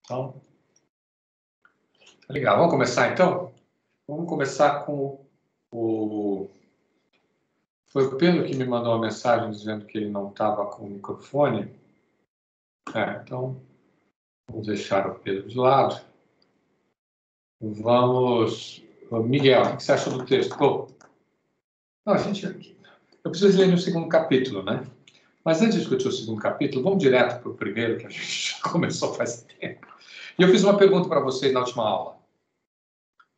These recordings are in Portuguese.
Então, legal. Vamos começar, então? Vamos começar com o... Foi o Pedro que me mandou uma mensagem dizendo que ele não estava com o microfone. Então, vamos deixar o Pedro de lado. Vamos... Miguel, o que você achou do texto? Bom, não, eu preciso ler no segundo capítulo, né? Mas antes de discutir o segundo capítulo, vamos direto para o primeiro, que a gente já começou faz tempo. E eu fiz uma pergunta para vocês na última aula.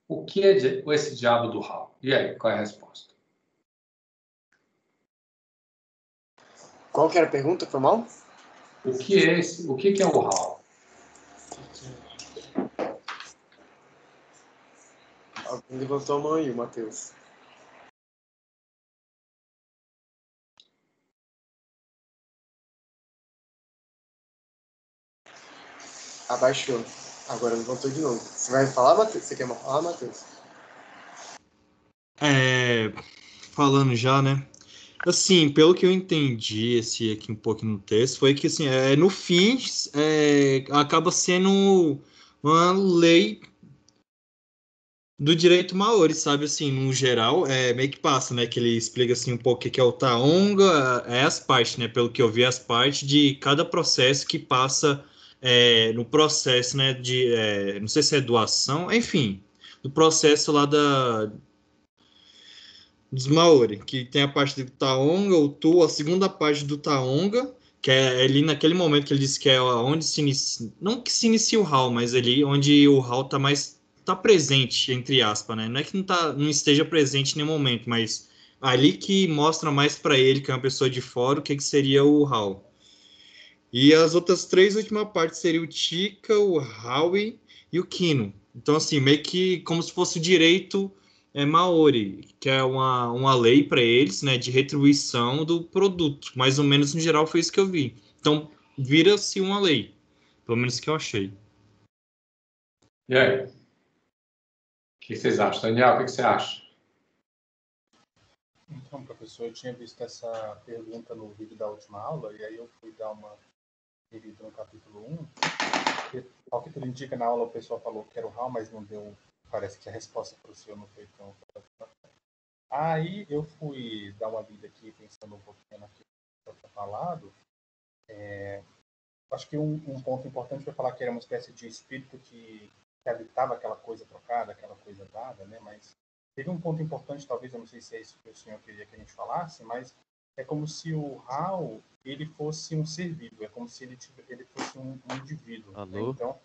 O que é esse diabo do Hal? E aí, qual é a resposta? Qual que era a pergunta, foi mal? O que é o Hal? Alguém levantou a mão aí, Matheus. Abaixou. Agora levantou de novo. Você vai falar, Matheus? Você quer falar, Matheus? Falando já, né? Assim, pelo que eu entendi esse aqui um pouco no texto, foi que assim, no fim acaba sendo uma lei do direito maori, sabe? Assim, no geral, meio que passa, né? Que ele explica assim um pouco o que é o taonga, as partes, né? Pelo que eu vi, as partes de cada processo que passa no processo, né? Não sei se é doação, enfim, do processo lá dos Maori, que tem a parte do Taonga, o Tu, a segunda parte do Taonga, que é ali naquele momento que ele disse que é onde se inicia, não que se inicia o Hal, mas ali onde o Hal tá presente, entre aspas, né? Não é que não esteja presente em nenhum momento, mas ali que mostra mais para ele, que é uma pessoa de fora, o que seria o Hal. E as outras três últimas partes seriam o Tika, o Howie e o Kino. Então, assim, meio que como se fosse o direito Maori, que é uma lei para eles, né, de retribuição do produto. Mais ou menos, no geral, foi isso que eu vi. Então, vira-se uma lei. Pelo menos que eu achei. E aí? O que vocês acham? Daniel, o que você acha? Então, professor, eu tinha visto essa pergunta no vídeo da última aula, e aí eu fui dar uma revida no capítulo 1. Ao que tudo indica, na aula o pessoal falou que era o Hal, mas não deu. Parece que a resposta para o senhor não foi tão. Aí eu fui dar uma lida aqui, pensando um pouquinho naquilo que o senhor tinha falado. Acho que um ponto importante foi falar que era uma espécie de espírito que habitava aquela coisa trocada, aquela coisa dada, né? Mas teve um ponto importante, talvez, eu não sei se é isso que o senhor queria que a gente falasse, mas é como se o Hal ele fosse um ser vivo, é como se ele fosse um indivíduo. Alô? Né? Então,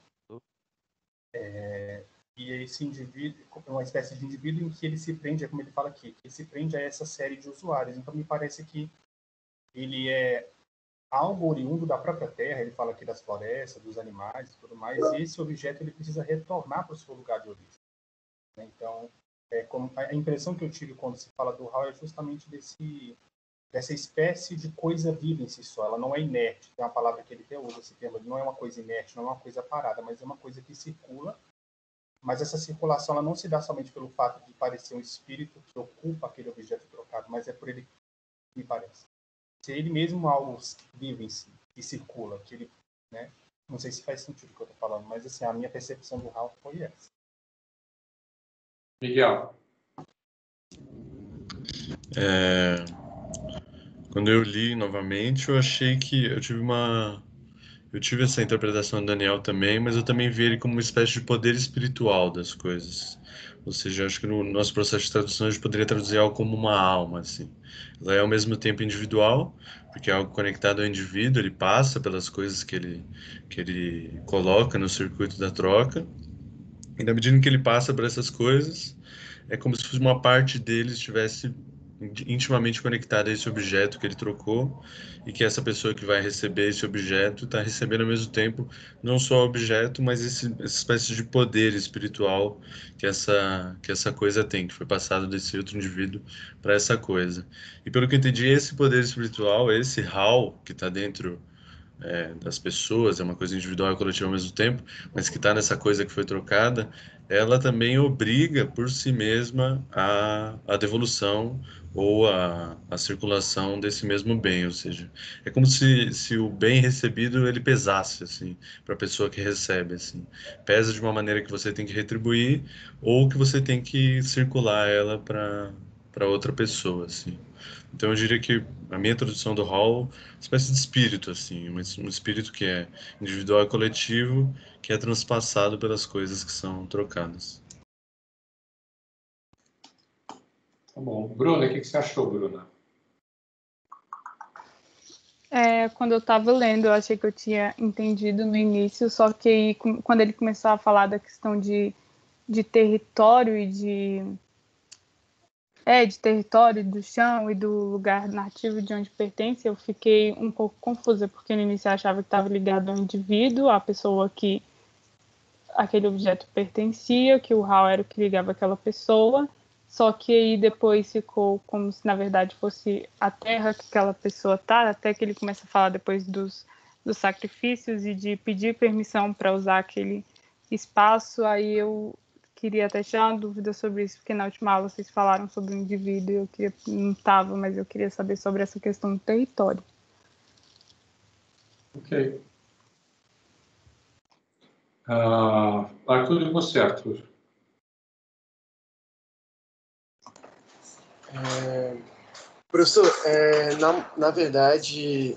e esse indivíduo é uma espécie de indivíduo em que ele se prende, é como ele fala aqui, que ele se prende a essa série de usuários. Então, me parece que ele é algo oriundo da própria terra, ele fala aqui das florestas, dos animais e tudo mais, e esse objeto ele precisa retornar para o seu lugar de origem. Então, como a impressão que eu tive quando se fala do Hal é justamente dessa espécie de coisa viva em si só. Ela não é inerte, tem uma palavra que ele até usa, esse termo, não é uma coisa inerte, não é uma coisa parada, mas é uma coisa que circula, mas essa circulação ela não se dá somente pelo fato de parecer um espírito que ocupa aquele objeto trocado, mas é por ele que me parece. Se ele mesmo algo vivo em si, que circula, que ele, né? Não sei se faz sentido o que eu estou falando, mas assim, a minha percepção do Hal foi essa. Miguel. Quando eu li novamente, eu achei que eu tive essa interpretação do Daniel também, mas eu também vi ele como uma espécie de poder espiritual das coisas. Ou seja, acho que no nosso processo de tradução a gente poderia traduzir algo como uma alma, assim. Ela é ao mesmo tempo individual, porque é algo conectado ao indivíduo, ele passa pelas coisas que ele coloca no circuito da troca, e na medida em que ele passa por essas coisas, é como se uma parte dele estivesse intimamente conectada a esse objeto que ele trocou e que essa pessoa que vai receber esse objeto está recebendo ao mesmo tempo não só o objeto, mas essa espécie de poder espiritual que essa coisa tem, que foi passado desse outro indivíduo para essa coisa. E pelo que eu entendi, esse poder espiritual, esse Hal que está dentro das pessoas, é uma coisa individual e coletiva ao mesmo tempo, mas que está nessa coisa que foi trocada, ela também obriga por si mesma a devolução ou a circulação desse mesmo bem, ou seja, é como se o bem recebido ele pesasse assim para a pessoa que recebe, assim, pesa de uma maneira que você tem que retribuir ou que você tem que circular ela para outra pessoa, assim. Então eu diria que a minha tradução do Hall é uma espécie de espírito, assim, um espírito que é individual e coletivo, que é transpassado pelas coisas que são trocadas. Tá bom. Bruna, o que você achou, Bruna? Quando eu estava lendo, eu achei que eu tinha entendido no início, só que aí, quando ele começou a falar da questão de território e de território, do chão e do lugar nativo de onde pertence, eu fiquei um pouco confusa, porque no início eu achava que estava ligado ao indivíduo, à pessoa que aquele objeto pertencia, que o Hal era o que ligava aquela pessoa, só que aí depois ficou como se na verdade fosse a terra que aquela pessoa tá, até que ele começa a falar depois dos sacrifícios e de pedir permissão para usar aquele espaço. Aí eu queria até tirar uma dúvida sobre isso, porque na última aula vocês falaram sobre o indivíduo, não estava, mas eu queria saber sobre essa questão do território. Ok. Arthur, e você, Arthur? Professor, na verdade,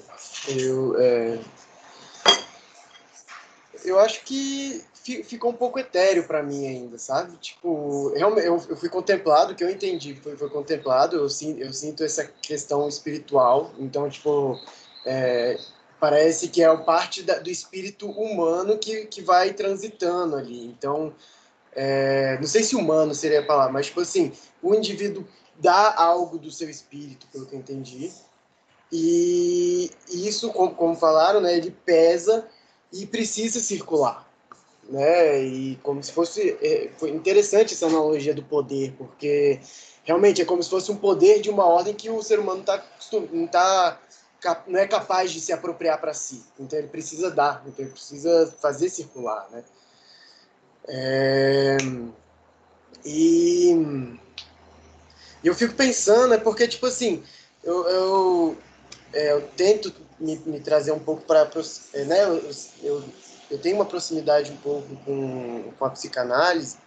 eu acho que ficou um pouco etéreo para mim ainda, sabe? Tipo, realmente, eu fui contemplado, o que eu entendi foi contemplado, eu sinto essa questão espiritual, então, tipo, parece que é parte do espírito humano que vai transitando ali. Então, não sei se humano seria a palavra, mas, tipo assim, o indivíduo dá algo do seu espírito, pelo que eu entendi, e isso, como falaram, né, ele pesa e precisa circular, né? E como se fosse foi interessante essa analogia do poder, porque realmente é como se fosse um poder de uma ordem que o ser humano não é capaz de se apropriar para si. Então ele precisa dar, então ele precisa fazer circular, né? E eu fico pensando, porque tipo assim, eu tento me trazer um pouco para, né? Eu tenho uma proximidade um pouco com a psicanálise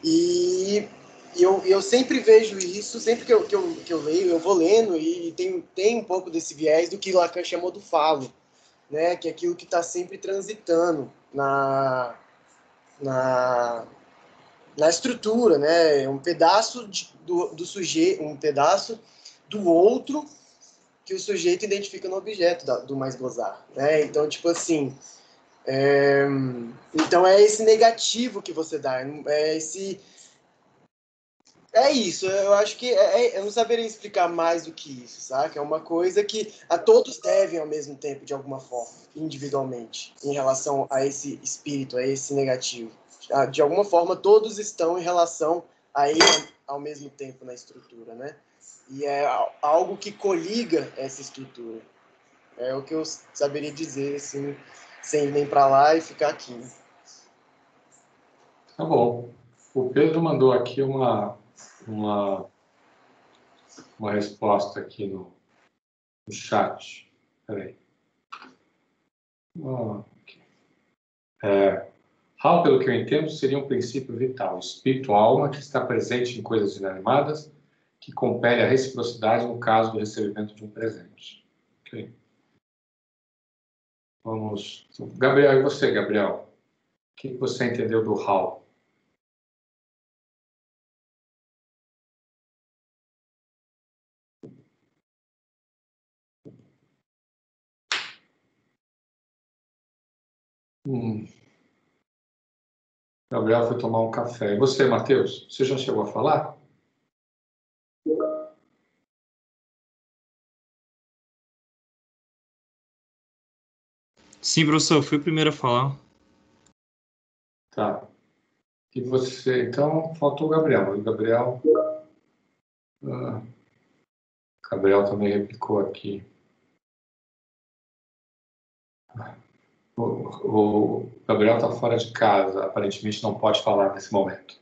e eu sempre vejo isso, sempre que eu leio, eu vou lendo e tem um pouco desse viés do que Lacan chamou do falo, né? Que é aquilo que está sempre transitando na estrutura, né? Um pedaço do sujeito, um pedaço do outro que o sujeito identifica no objeto do mais gozar, né? Então, tipo assim, então é esse negativo que você dá, é isso. Eu acho que eu não saberia explicar mais do que isso, sabe? É uma coisa que a todos devem ao mesmo tempo, de alguma forma, individualmente, em relação a esse espírito, a esse negativo. De alguma forma, todos estão em relação a ele ao mesmo tempo na estrutura, né? E é algo que coliga essa estrutura. É o que eu saberia dizer, assim, sem ir nem para lá e ficar aqui. Tá bom. O Pedro mandou aqui uma resposta aqui no chat. Peraí. Ok. Hal, pelo que eu entendo, seria um princípio vital, espírito-alma, que está presente em coisas inanimadas, que compele a reciprocidade no caso do recebimento de um presente. Ok. Vamos. Gabriel, e você, Gabriel? O que você entendeu do Hal? Gabriel foi tomar um café. E você, Matheus? Você já chegou a falar? Sim, professor, eu fui o primeiro a falar. Tá. E você, então, faltou o Gabriel. E o Gabriel. Gabriel também replicou aqui. O Gabriel está fora de casa, aparentemente não pode falar nesse momento.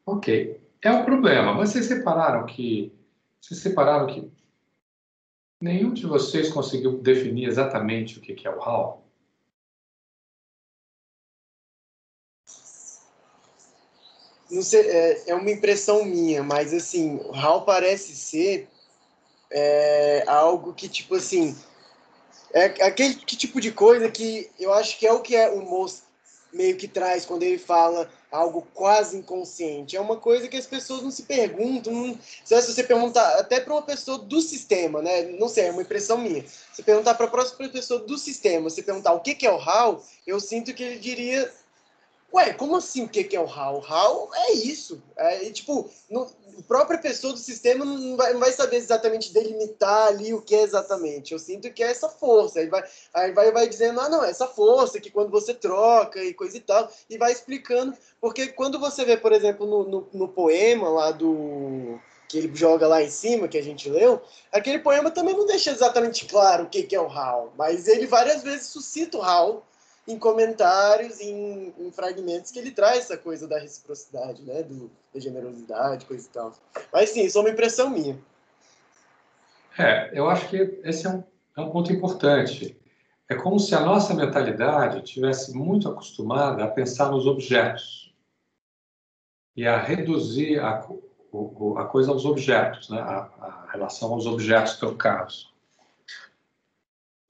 Ok, é um problema, mas vocês separaram que nenhum de vocês conseguiu definir exatamente o que é o HAL? Não sei, é uma impressão minha, mas assim, o HAL parece ser algo que, tipo assim, é aquele tipo de coisa que eu acho que é o que o Moss meio que traz quando ele fala algo quase inconsciente. É uma coisa que as pessoas não se perguntam. Se você perguntar até para uma pessoa do sistema, né? Não sei, é uma impressão minha. Se perguntar para a próxima pessoa do sistema, se perguntar o que é o HAL, eu sinto que ele diria: ué, como assim o que é o HAL? O HAL é isso. Tipo, a própria pessoa do sistema não vai saber exatamente delimitar ali o que é exatamente. Eu sinto que é essa força. Aí vai dizendo, não, essa força que quando você troca e coisa e tal, e vai explicando. Porque quando você vê, por exemplo, no poema lá que ele joga lá em cima, que a gente leu, aquele poema também não deixa exatamente claro o que é o HAL, mas ele várias vezes suscita o HAL em comentários, em fragmentos que ele traz essa coisa da reciprocidade, né, da generosidade, coisa e tal. Mas sim, isso é uma impressão minha. Eu acho que esse é um ponto importante. É como se a nossa mentalidade tivesse muito acostumada a pensar nos objetos e a reduzir a coisa aos objetos, né? A relação aos objetos trocados.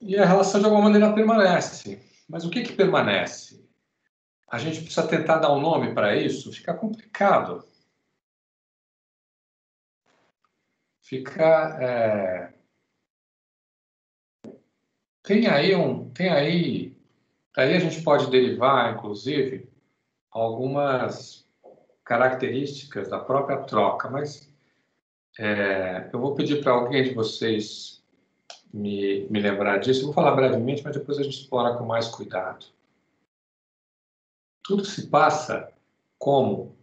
E a relação, de alguma maneira, permanece. Mas o que permanece? A gente precisa tentar dar um nome para isso? Fica complicado. Daí a gente pode derivar, inclusive, algumas características da própria troca, mas eu vou pedir para alguém de vocês me lembrar disso. Eu vou falar brevemente, mas depois a gente explora com mais cuidado. Tudo se passa como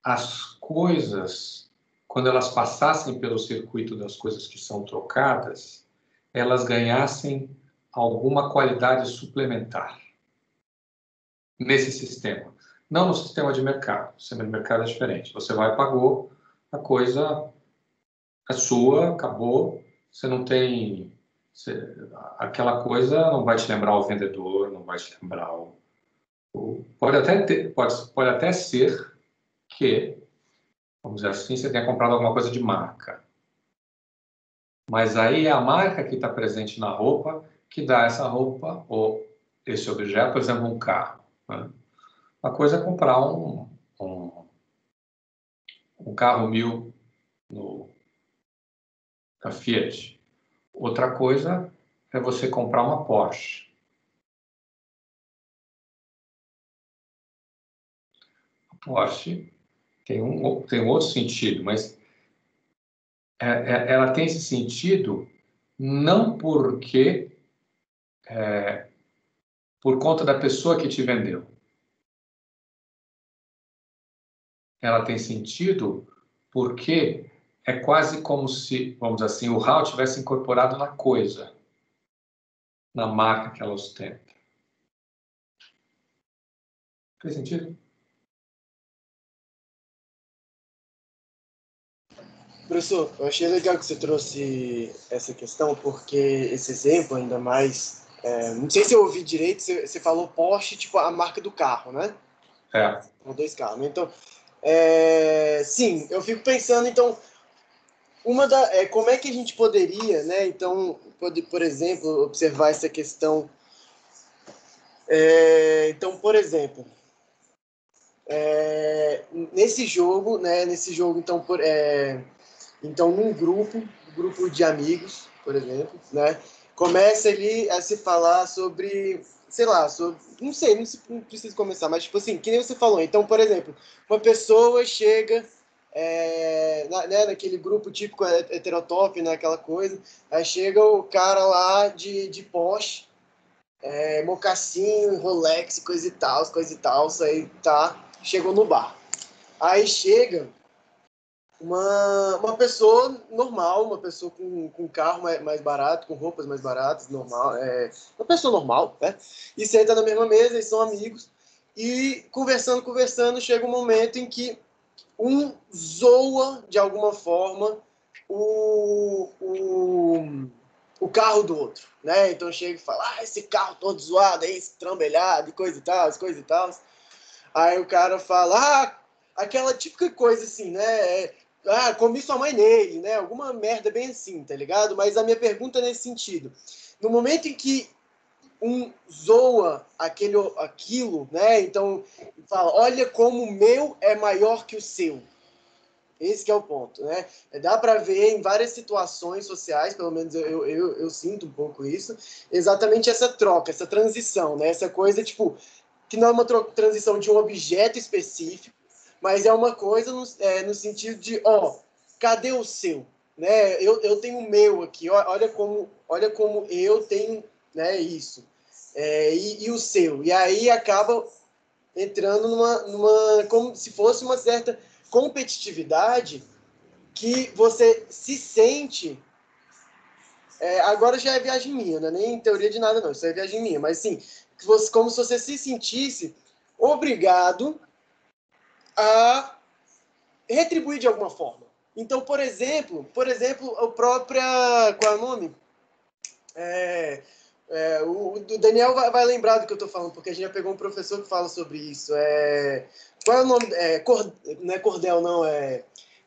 as coisas, quando elas passassem pelo circuito das coisas que são trocadas, elas ganhassem alguma qualidade suplementar nesse sistema. Não no sistema de mercado. O sistema de mercado é diferente. Você vai, pagou, a coisa é sua, acabou. Você não tem... aquela coisa não vai te lembrar o vendedor, não vai te lembrar pode até ser que, vamos dizer assim, você tenha comprado alguma coisa de marca. Mas aí é a marca que está presente na roupa que dá essa roupa ou esse objeto, por exemplo, um carro. Né? Uma coisa é comprar um carro 1000 da Fiat. Outra coisa é você comprar uma Porsche. A Porsche tem um outro sentido, mas ela tem esse sentido não porque por conta da pessoa que te vendeu. Ela tem sentido porque é quase como se, vamos dizer assim, o HAL tivesse incorporado na coisa, na marca que ela ostenta. Fez sentido? Professor, eu achei legal que você trouxe essa questão, porque esse exemplo, ainda mais... não sei se eu ouvi direito, você falou Porsche, tipo a marca do carro, né? Com 2 carros. Então, sim, eu fico pensando, então, como é que a gente poderia, né, então, por exemplo, observar essa questão. Então, por exemplo, nesse jogo, né, então, num grupo de amigos, por exemplo, né, começa ali a se falar sobre, sei lá, não sei, não precisa começar, mas tipo assim, que nem você falou. Então, por exemplo, uma pessoa chega né, naquele grupo típico heterotop, né, aquela coisa, aí chega o cara lá de Porsche, mocassim, Rolex, coisa e tal, aí tá, chegou no bar. Aí chega uma pessoa normal, uma pessoa com carro mais barato, com roupas mais baratas, normal, uma pessoa normal, né? E senta na mesma mesa, e são amigos, e conversando, chega um momento em que um zoa, de alguma forma, o carro do outro, né? Então chega e fala, esse carro todo zoado aí, estrambelhado, e coisa e tal. Aí o cara fala, aquela típica coisa assim, né? Comi sua mãe nele, né? Alguma merda bem assim, tá ligado? Mas a minha pergunta é nesse sentido. No momento em que um zoa aquilo, né? Então, fala, olha como o meu é maior que o seu. Esse que é o ponto, né? Dá para ver em várias situações sociais, pelo menos eu sinto um pouco isso, exatamente essa troca, essa transição, né? Essa coisa, tipo, que não é uma transição de um objeto específico, mas é uma coisa no sentido de, cadê o seu? Né? Eu tenho o meu aqui, olha como eu tenho, né, isso. E o seu. E aí acaba entrando numa como se fosse uma certa competitividade que você se sente... agora já é viagem minha, né? Nem teoria de nada não, isso é viagem minha, mas sim, como se você se sentisse obrigado a retribuir de alguma forma. Então, por exemplo, o próprio... Qual é o nome? O Daniel vai lembrar do que eu estou falando, porque a gente já pegou um professor que fala sobre isso. Qual é o nome? Não é cordel, não.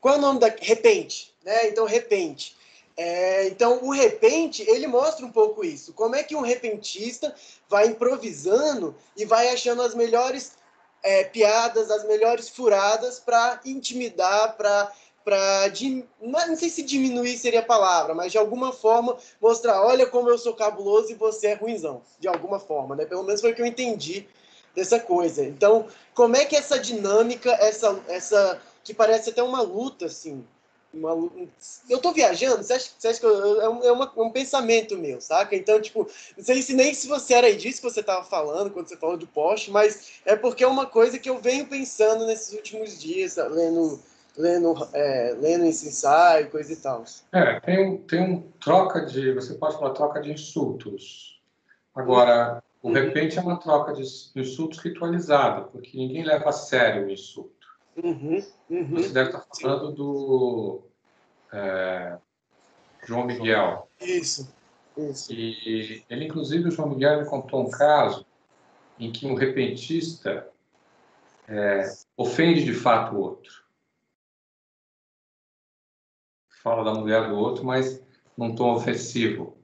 Qual é o nome da... Repente. Né? Então, repente. Então, o repente, ele mostra um pouco isso. Como é que um repentista vai improvisando e vai achando as melhores piadas, as melhores furadas para intimidar, não sei se diminuir seria a palavra, mas de alguma forma mostrar, olha como eu sou cabuloso e você é ruinzão, de alguma forma, né? Pelo menos foi o que eu entendi dessa coisa. Então, como é que essa dinâmica, essa que parece até uma luta, assim, eu tô viajando, você acha que é um pensamento meu, saca? Então, tipo, não sei nem se você era disso que você tava falando quando você falou do poste, mas é porque é uma coisa que eu venho pensando nesses últimos dias, lendo esse ensaio, coisa e tal. Tem troca de... Você pode falar troca de insultos. Agora, o repente é uma troca de insultos ritualizada, porque ninguém leva a sério o insulto. Você deve estar falando do João Miguel. Isso. E ele, inclusive, o João Miguel me contou um caso em que um repentista ofende de fato o outro. Fala da mulher do outro, mas num tom ofensivo,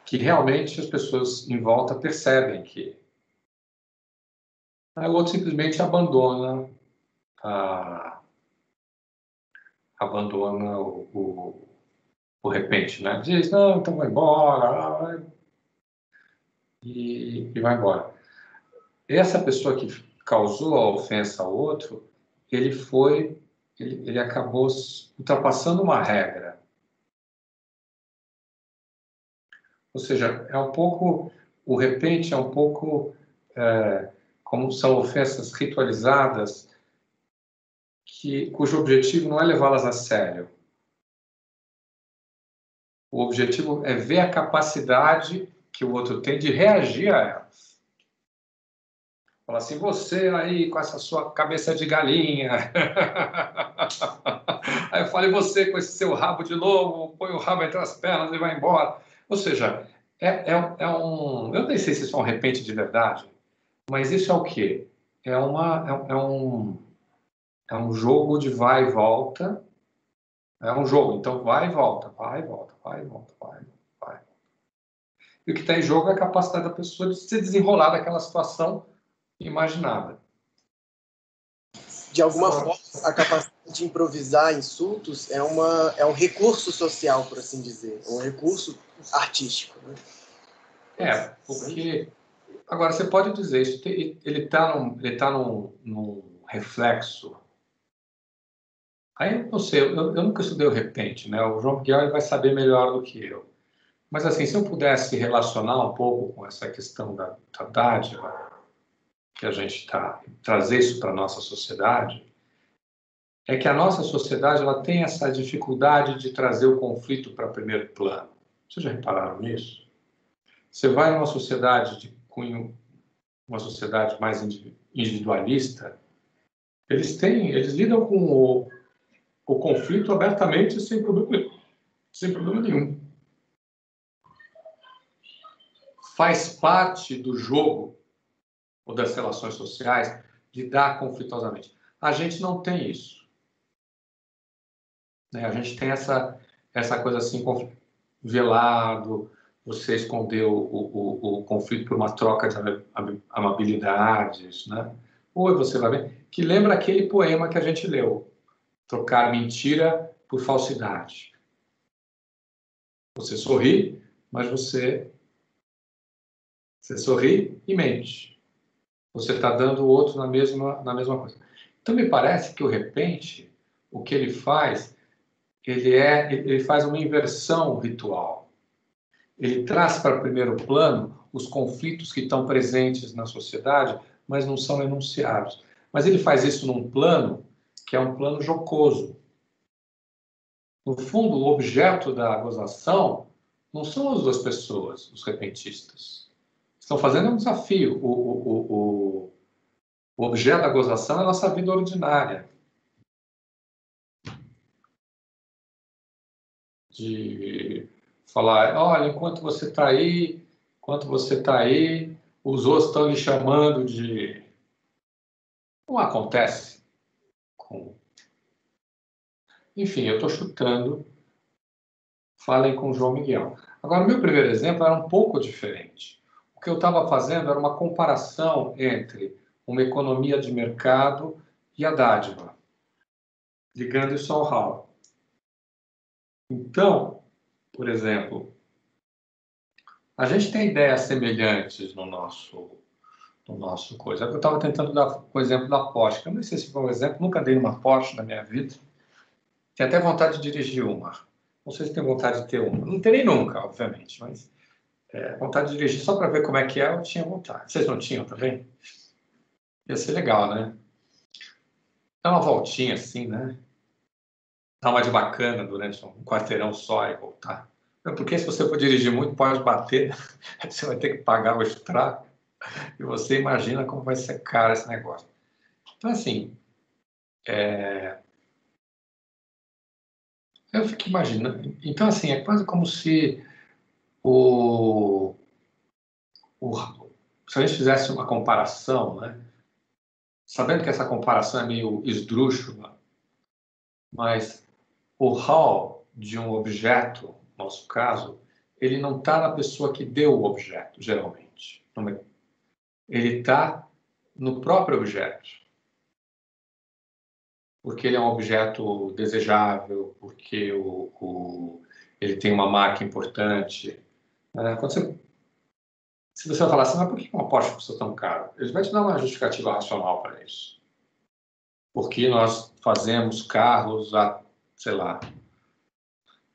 que realmente as pessoas em volta percebem que... Aí o outro simplesmente abandona o repente, né? Diz, não, então vai embora, e vai embora. Essa pessoa que causou a ofensa ao outro, ele acabou ultrapassando uma regra. Ou seja, o repente é um pouco como são ofensas ritualizadas, cujo objetivo não é levá-las a sério. O objetivo é ver a capacidade que o outro tem de reagir a elas. Fala assim, você aí com essa sua cabeça de galinha. Aí eu falei, você com esse seu rabo de lobo, põe o rabo entre as pernas e vai embora. Ou seja, eu nem sei se isso é um repente de verdade, mas isso é o quê? É um jogo de vai e volta. É um jogo, então vai e volta, vai e volta, vai e volta, vai. E o que está em jogo é a capacidade da pessoa de se desenrolar daquela situação imaginada. De alguma forma, a capacidade de improvisar insultos é um recurso social, por assim dizer, um recurso artístico. Né? Porque... Agora, você pode dizer, ele está num reflexo. Aí, eu não sei, eu nunca estudei o repente, né? O João Miguel vai saber melhor do que eu. Mas, assim, se eu pudesse relacionar um pouco com essa questão da dádiva, que a gente trazer isso para a nossa sociedade, é que a nossa sociedade ela tem essa dificuldade de trazer o conflito para primeiro plano. Vocês já repararam nisso? Você vai numa sociedade de cunho, uma sociedade mais individualista, eles lidam com o conflito abertamente sem problema nenhum. Faz parte do jogo ou das relações sociais lidar conflitosamente. A gente não tem isso. Né? A gente tem essa coisa assim, velado, você escondeu o conflito por uma troca de amabilidades, né? Ou você vai ver, que lembra aquele poema que a gente leu, trocar mentira por falsidade. Você sorri, mas você sorri e mente. Você está dando o outro na mesma coisa. Então, me parece que, de repente, o que ele faz, ele faz uma inversão ritual. Ele traz para primeiro plano os conflitos que estão presentes na sociedade, mas não são enunciados. Mas ele faz isso num plano que é um plano jocoso. No fundo, o objeto da gozação não são as duas pessoas, os repentistas. Estão fazendo um desafio. O objeto da gozação é a nossa vida ordinária. De falar, olha, enquanto você está aí, os outros estão lhe chamando de... Não acontece. Enfim, eu estou chutando. Falem com o João Miguel. Agora, o meu primeiro exemplo era um pouco diferente. O que eu estava fazendo era uma comparação entre uma economia de mercado e a dádiva, ligando isso ao Hall. Então, por exemplo, a gente tem ideias semelhantes no nosso coisa. Eu estava tentando dar o exemplo da Porsche, que eu não sei se foi um exemplo, nunca dei numa Porsche na minha vida. Tenho até vontade de dirigir uma. Não sei se tenho vontade de ter uma. Não terei nunca, obviamente, mas vontade de dirigir só para ver como é que é, eu tinha vontade. Vocês não tinham também? Ia ser legal, né? Dá uma voltinha assim, né? Dar uma de bacana durante um quarteirão só e voltar. Porque se você for dirigir muito, pode bater, você vai ter que pagar o estrago. E você imagina como vai ser caro esse negócio. Então, assim, eu fico imaginando. Então, assim, é quase como se se a gente fizesse uma comparação, né? Sabendo que essa comparação é meio esdrúxula, mas o hall de um objeto, no nosso caso, ele não está na pessoa que deu o objeto, geralmente. Ele está no próprio objeto. Porque ele é um objeto desejável, porque ele tem uma marca importante. Se você falar assim, mas por que uma Porsche custa tão caro? Ele vai te dar uma justificativa racional para isso. Porque nós fazemos carros há, sei lá,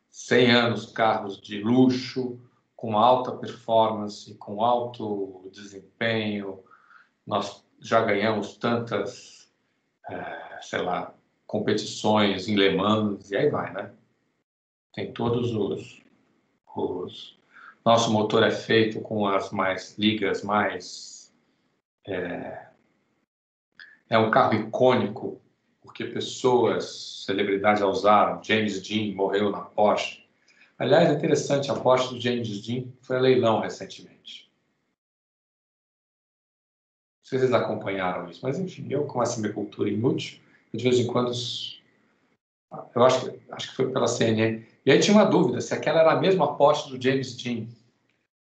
100 anos, carros de luxo, com alta performance, com alto desempenho. Nós já ganhamos tantas, sei lá, competições em Le Mans, e aí vai, né? Tem todos Nosso motor é feito com as ligas mais... É um carro icônico, porque pessoas, celebridades usaram. James Dean morreu na Porsche. Aliás, é interessante, a Porsche do James Dean foi a leilão recentemente. Não sei se vocês acompanharam isso, mas enfim, eu com essa minha cultura inútil, de vez em quando, eu acho que foi pela CNN, e aí tinha uma dúvida se aquela era a mesma Porsche do James Dean.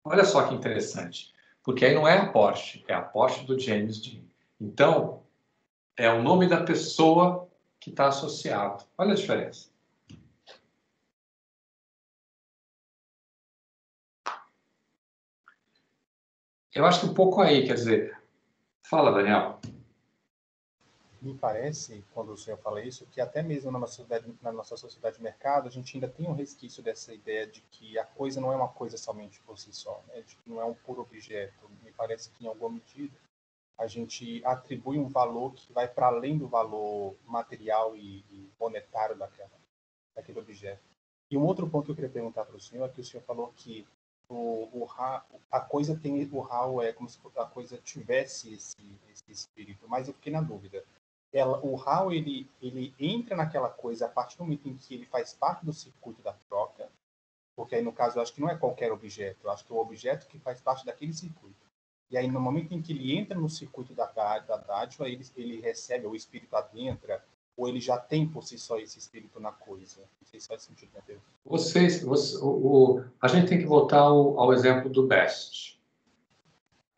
Olha só que interessante, porque aí não é a Porsche, é a Porsche do James Dean. Então, é o nome da pessoa que está associado. Olha a diferença. Eu acho que um pouco aí, quer dizer... Fala, Daniel. Me parece, quando o senhor fala isso, que até mesmo na nossa sociedade de mercado, a gente ainda tem um resquício dessa ideia de que a coisa não é uma coisa somente por si só, né? De que não é um puro objeto. Me parece que, em alguma medida, a gente atribui um valor que vai para além do valor material e monetário daquele objeto. E um outro ponto que eu queria perguntar para o senhor é que o senhor falou que a coisa tem o Hal é como se a coisa tivesse esse espírito, mas eu fiquei na dúvida. O Hal ele entra naquela coisa a partir do momento em que ele faz parte do circuito da troca, porque aí no caso eu acho que não é qualquer objeto, eu acho que é o objeto que faz parte daquele circuito. E aí no momento em que ele entra no circuito da dádiva, ele recebe, o espírito adentra, ou ele já tem por si só esse espírito na coisa. Não sei se faz sentido, né, Pedro? A gente tem que voltar ao exemplo do Best,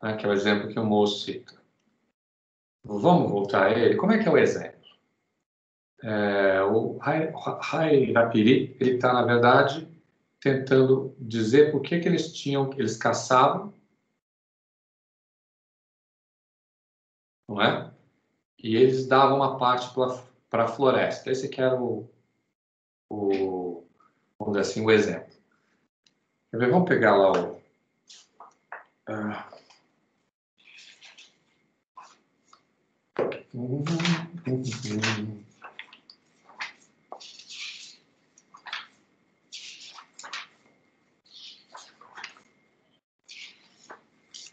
né, que é o exemplo que o moço cita. Vamos voltar a ele. Como é que é o exemplo? O Hairapiri, ele está, na verdade, tentando dizer por que eles caçavam, não é? E eles davam uma parte para a floresta. Esse que era vamos dizer assim, o exemplo. Quer ver? Vamos pegar lá o...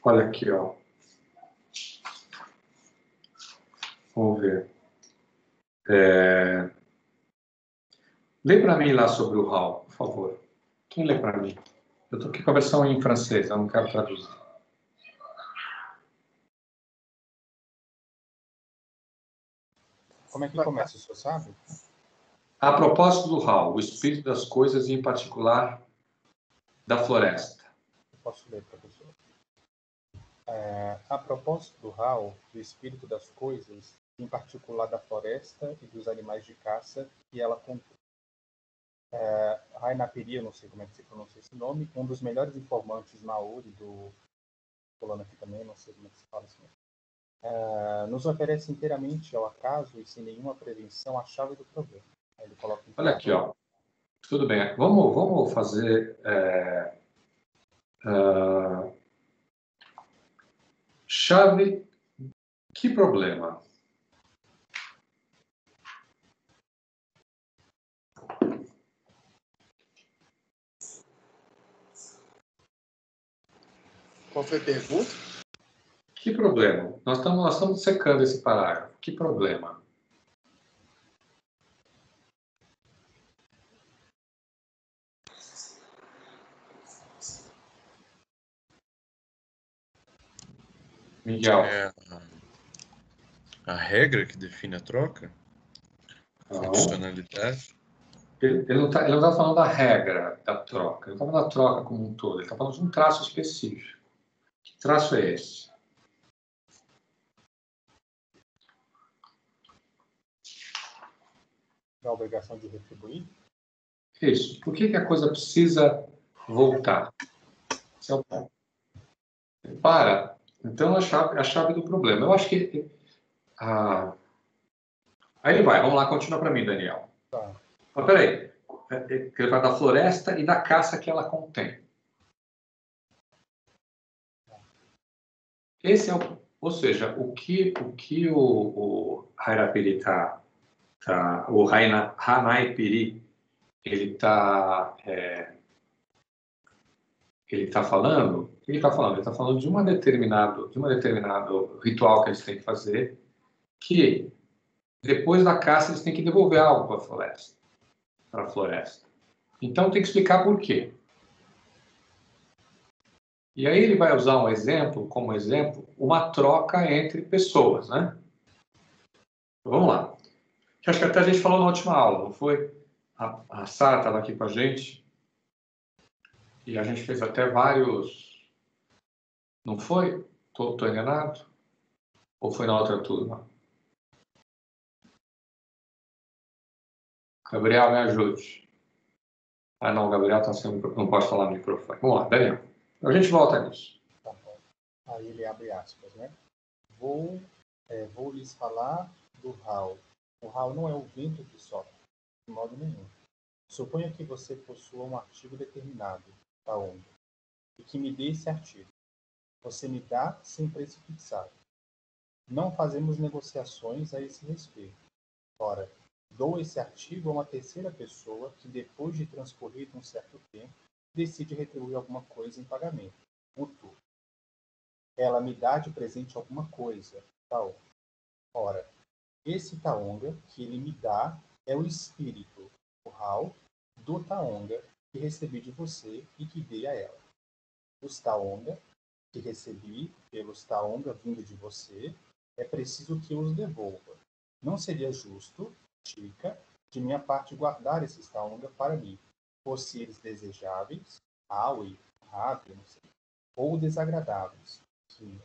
Olha aqui, ó. Vamos ver. Lê para mim lá sobre o Hal, por favor. Quem lê para mim? Eu estou aqui com a versão em francês, eu não quero traduzir. Como é que começa, o senhor sabe? A propósito do Hal, o espírito das coisas e, em particular, da floresta. Eu posso ler, professor. A propósito do Hal, do espírito das coisas, em particular da floresta e dos animais de caça, que ela contou. Rainapiri, eu não sei como é que se pronuncia esse nome, um dos melhores informantes maori do... Falando aqui também, não sei como é que se fala esse nome. Nos oferece inteiramente ao acaso e sem nenhuma prevenção a chave do problema. Aí ele coloca Olha aqui, ó. Tudo bem. Vamos fazer... chave... Que problema? Qual foi a pergunta? Que problema? Nós estamos secando esse parágrafo. Que problema? Miguel. É a regra que define a troca? Não. Funcionalidade? Ele não está falando da regra da troca. Ele está falando da troca como um todo. Ele está falando de um traço específico. Que traço é esse? a obrigação de retribuir. Isso. Por que a coisa precisa voltar? Esse é o ponto. Então, a chave do problema. Eu acho que... Aí ele vai. Vamos lá, continua para mim, Daniel. Tá. Mas peraí. Ele vai da floresta e da caça que ela contém. Esse é ou seja, o que o Hairapiri o Hanaipiri ele está falando, ele está falando de um determinado ritual que eles têm que fazer, que depois da caça eles têm que devolver algo para a floresta. Então tem que explicar por quê. E aí ele vai usar como exemplo, uma troca entre pessoas, né? Então, vamos lá. Acho que até a gente falou na última aula, não foi? A Sara estava aqui com a gente e a gente fez até vários... Não foi? Estou enganado? Ou foi na outra turma? Gabriel, me ajude. Ah, não, o Gabriel está sem microfone, não pode falar no microfone. Vamos lá, Daniel. A gente volta nisso. Tá bom. Aí ele abre aspas, né? Vou lhes falar do Hal. O Hal não é o vento que sopra, de modo nenhum. Suponha que você possua um artigo determinado, da onda, e que me dê esse artigo. Você me dá sem preço fixado. Não fazemos negociações a esse respeito. Ora, dou esse artigo a uma terceira pessoa que, depois de transcorrido um certo tempo, decide retribuir alguma coisa em pagamento. O tu. Ela me dá de presente alguma coisa, tal. Ora, esse Taonga que ele me dá é o espírito, o Hal, do Taonga que recebi de você e que dei a ela. Os Taonga que recebi pelos Taonga vindo de você, é preciso que eu os devolva. Não seria justo, Chica, de minha parte guardar esses Taonga para mim, fosse eles desejáveis, Aoi, Rabi, não sei, ou desagradáveis, que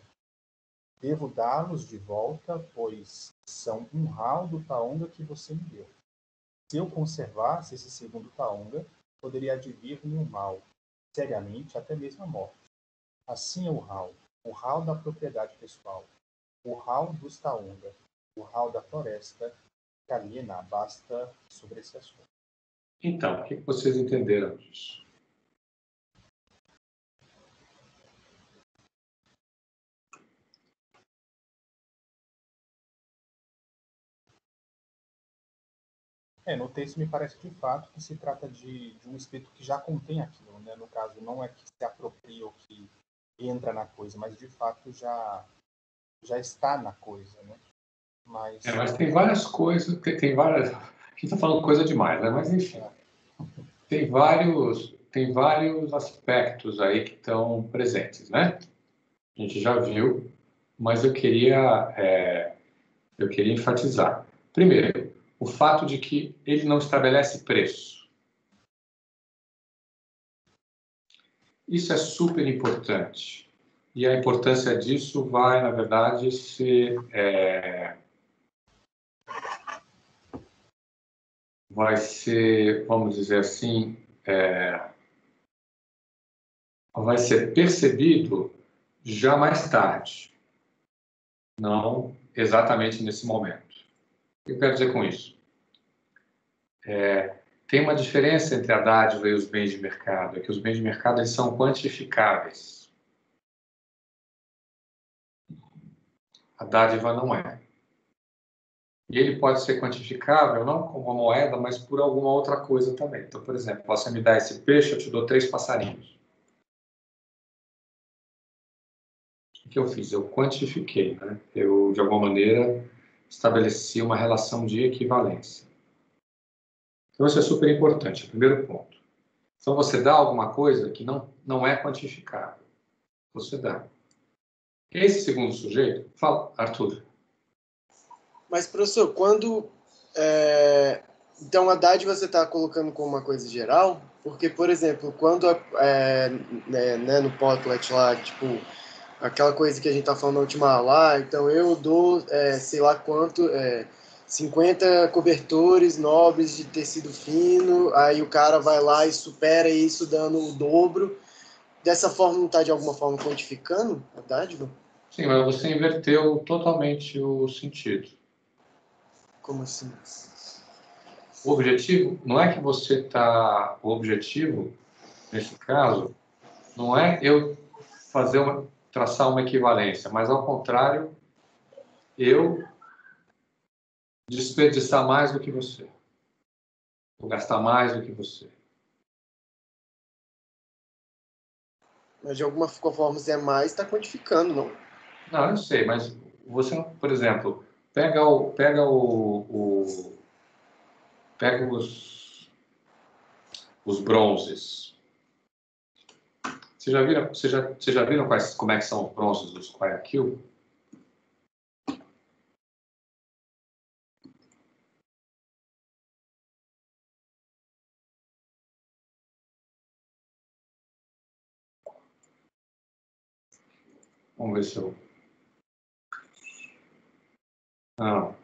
devo dá-los de volta, pois são um Hal do Taonga que você me deu. Se eu conservasse esse segundo Taonga, poderia advir-me um mal, seriamente até mesmo a morte. Assim é o Hal da propriedade pessoal, o Hal dos Taonga, o Hal da floresta, Kalina, basta sobre esse assunto. Então, o que vocês entenderam disso? No texto me parece de fato que se trata de um espírito que já contém aquilo, né? No caso, não é que se apropria ou que entra na coisa, mas de fato já está na coisa, né? Mas tem várias coisas, tem várias... A gente está falando coisa demais, né? Mas enfim, tem vários aspectos aí que estão presentes, né? A gente já viu, mas eu queria enfatizar. Primeiro, o fato de que ele não estabelece preço. Isso é super importante. E a importância disso vai, na verdade, vai ser, vamos dizer assim, vai ser percebido já mais tarde, não exatamente nesse momento. O que eu quero dizer com isso? Tem uma diferença entre a dádiva e os bens de mercado, é que os bens de mercado eles são quantificáveis. A dádiva não é. E ele pode ser quantificável não como uma moeda, mas por alguma outra coisa também. Então, por exemplo, você me dá esse peixe, eu te dou 3 passarinhos. O que eu fiz? Eu quantifiquei, né? Eu, de alguma maneira, estabeleci uma relação de equivalência. Então, isso é super importante, primeiro ponto. Então, você dá alguma coisa que não é quantificável. Você dá. Esse segundo sujeito, fala, Arthur. Mas, professor, quando... Então, a dádiva você está colocando como uma coisa geral? Porque, por exemplo, quando né, no Potlet lá, tipo, aquela coisa que a gente está falando na última aula, lá, então eu dou, sei lá quanto, 50 cobertores nobres de tecido fino, aí o cara vai lá e supera isso dando o dobro. Dessa forma, não está de alguma forma quantificando a dádiva? Sim, mas você inverteu totalmente o sentido. Como assim? O objetivo não é que você está... O objetivo, nesse caso, não é eu traçar uma equivalência, mas, ao contrário, eu desperdiçar mais do que você. Ou gastar mais do que você. Mas de alguma forma, se é mais, está quantificando, não? Não, eu sei, mas você, por exemplo, pega os bronzes. Vocês já viram como é que são os bronzes dos Guayaquil? Vamos ver se eu... Não.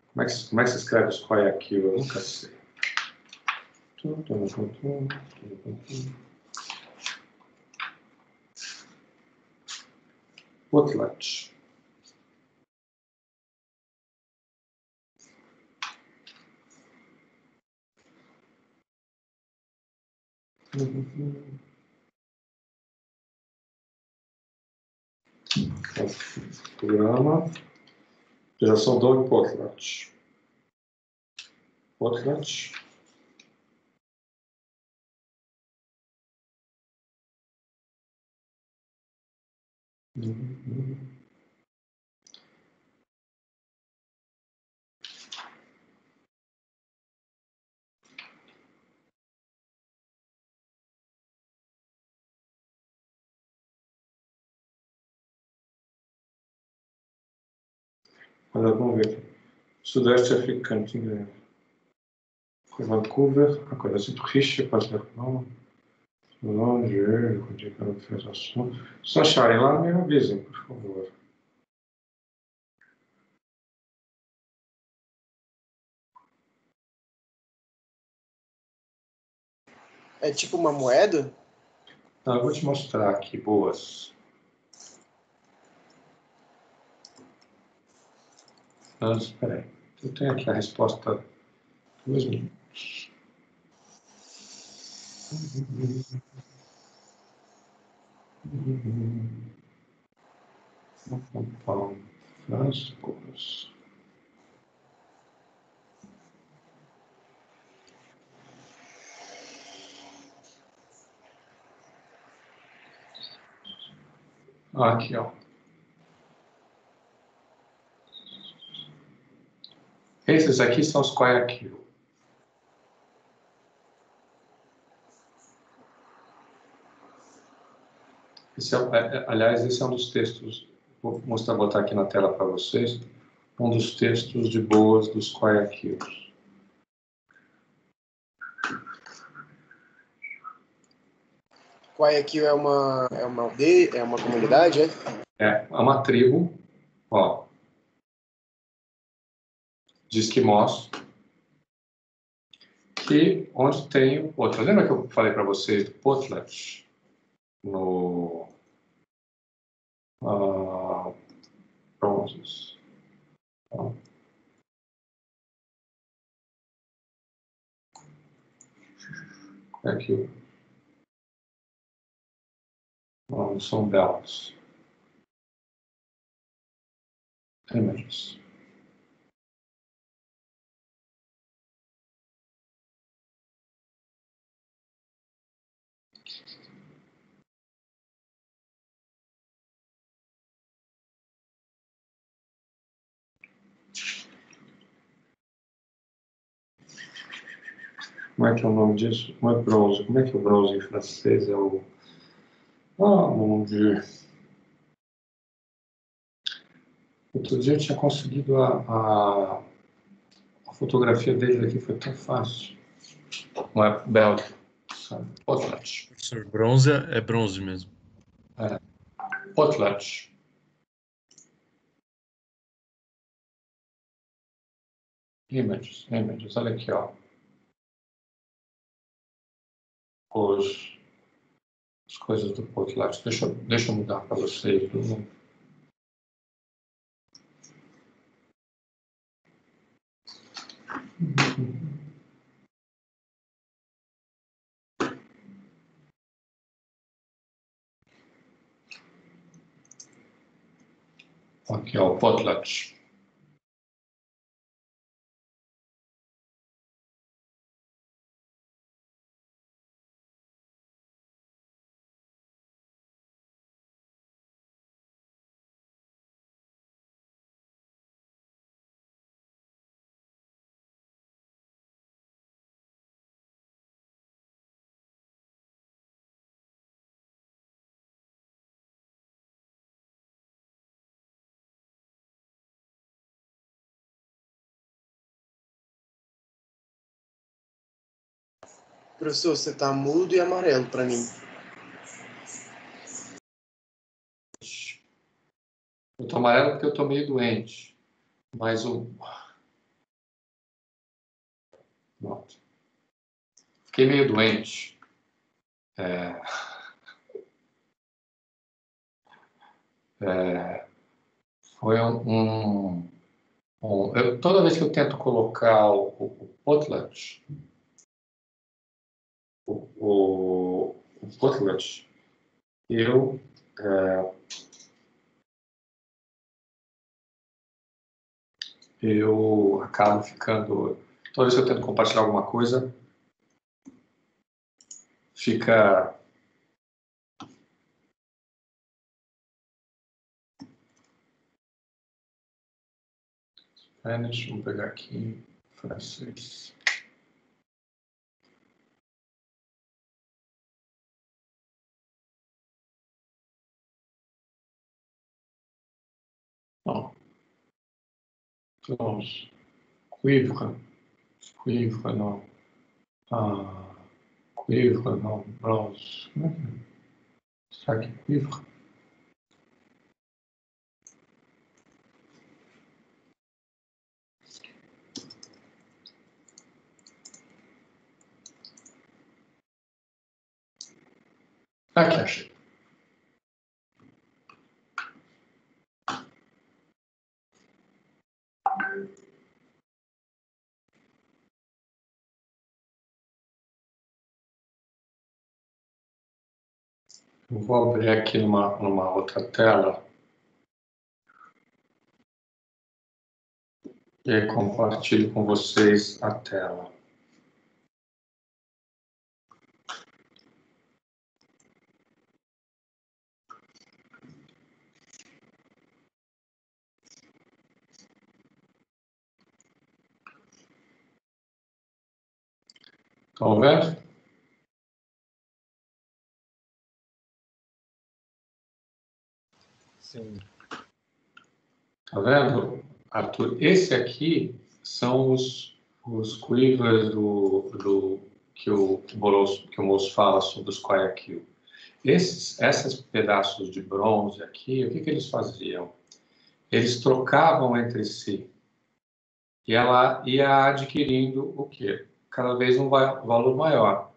Como é que se escreve os Guayaquil? Eu nunca sei. Potlatch. Programa. Geração Dog Potlatch. Potlatch. Olha, vamos ver aqui. Sudeste africano, tinha Vancouver, agora assim, Riche, Pascal, longe, onde é que ela fez ação. Se acharem lá, me avisem, por favor. É tipo uma moeda? Não, eu vou te mostrar aqui, boas. Mas, espera aí. Eu tenho aqui a resposta. 2 minutos. Frascos. Aqui, ó. Esses aqui são os Guayaquil. Aliás, esse é um dos textos, vou botar aqui na tela para vocês, um dos textos de boas dos Guayaquil. Guayaquil é uma aldeia, é uma comunidade, é? É uma tribo, ó, de esquimós, que onde tem outra. Lembra que eu falei para vocês do Potlatch? No bronzes. Então, aqui não são belos. Images. Como é que é o nome disso? Não é bronze. Como é que é o bronze em francês? É o... Ah, mon Dieu. Outro dia eu tinha conseguido a fotografia dele aqui, foi tão fácil. Não é Bélgica, sabe? Potlatch. Professor, bronze é bronze mesmo. É. Potlatch. Images. Olha aqui, ó. As coisas do Potlatch. Deixa eu mudar para vocês. Aqui, ó, o Potlatch. Professor, você tá mudo e amarelo para mim. Eu tô amarelo porque eu tô meio doente. Mas o... Pronto. Fiquei meio doente. Foi toda vez que eu tento colocar o Potlatch, o Potlatch, eu eu acabo ficando... Toda vez que eu tento compartilhar alguma coisa, fica... Spanish, vamos pegar aqui, francês. Não. Bronze. Cuivre, não. Cuivre, não. Bronze. Será que é cuivre? Aqui, achei. Eu vou abrir aqui numa outra tela e aí compartilho com vocês a tela. Estão vendo? Sim. Tá vendo, Arthur? Esse aqui são os quivers que o moço fala sobre os Guayaquil. Esses pedaços de bronze aqui, o que eles faziam? Eles trocavam entre si e ela ia adquirindo o quê? Cada vez um valor maior.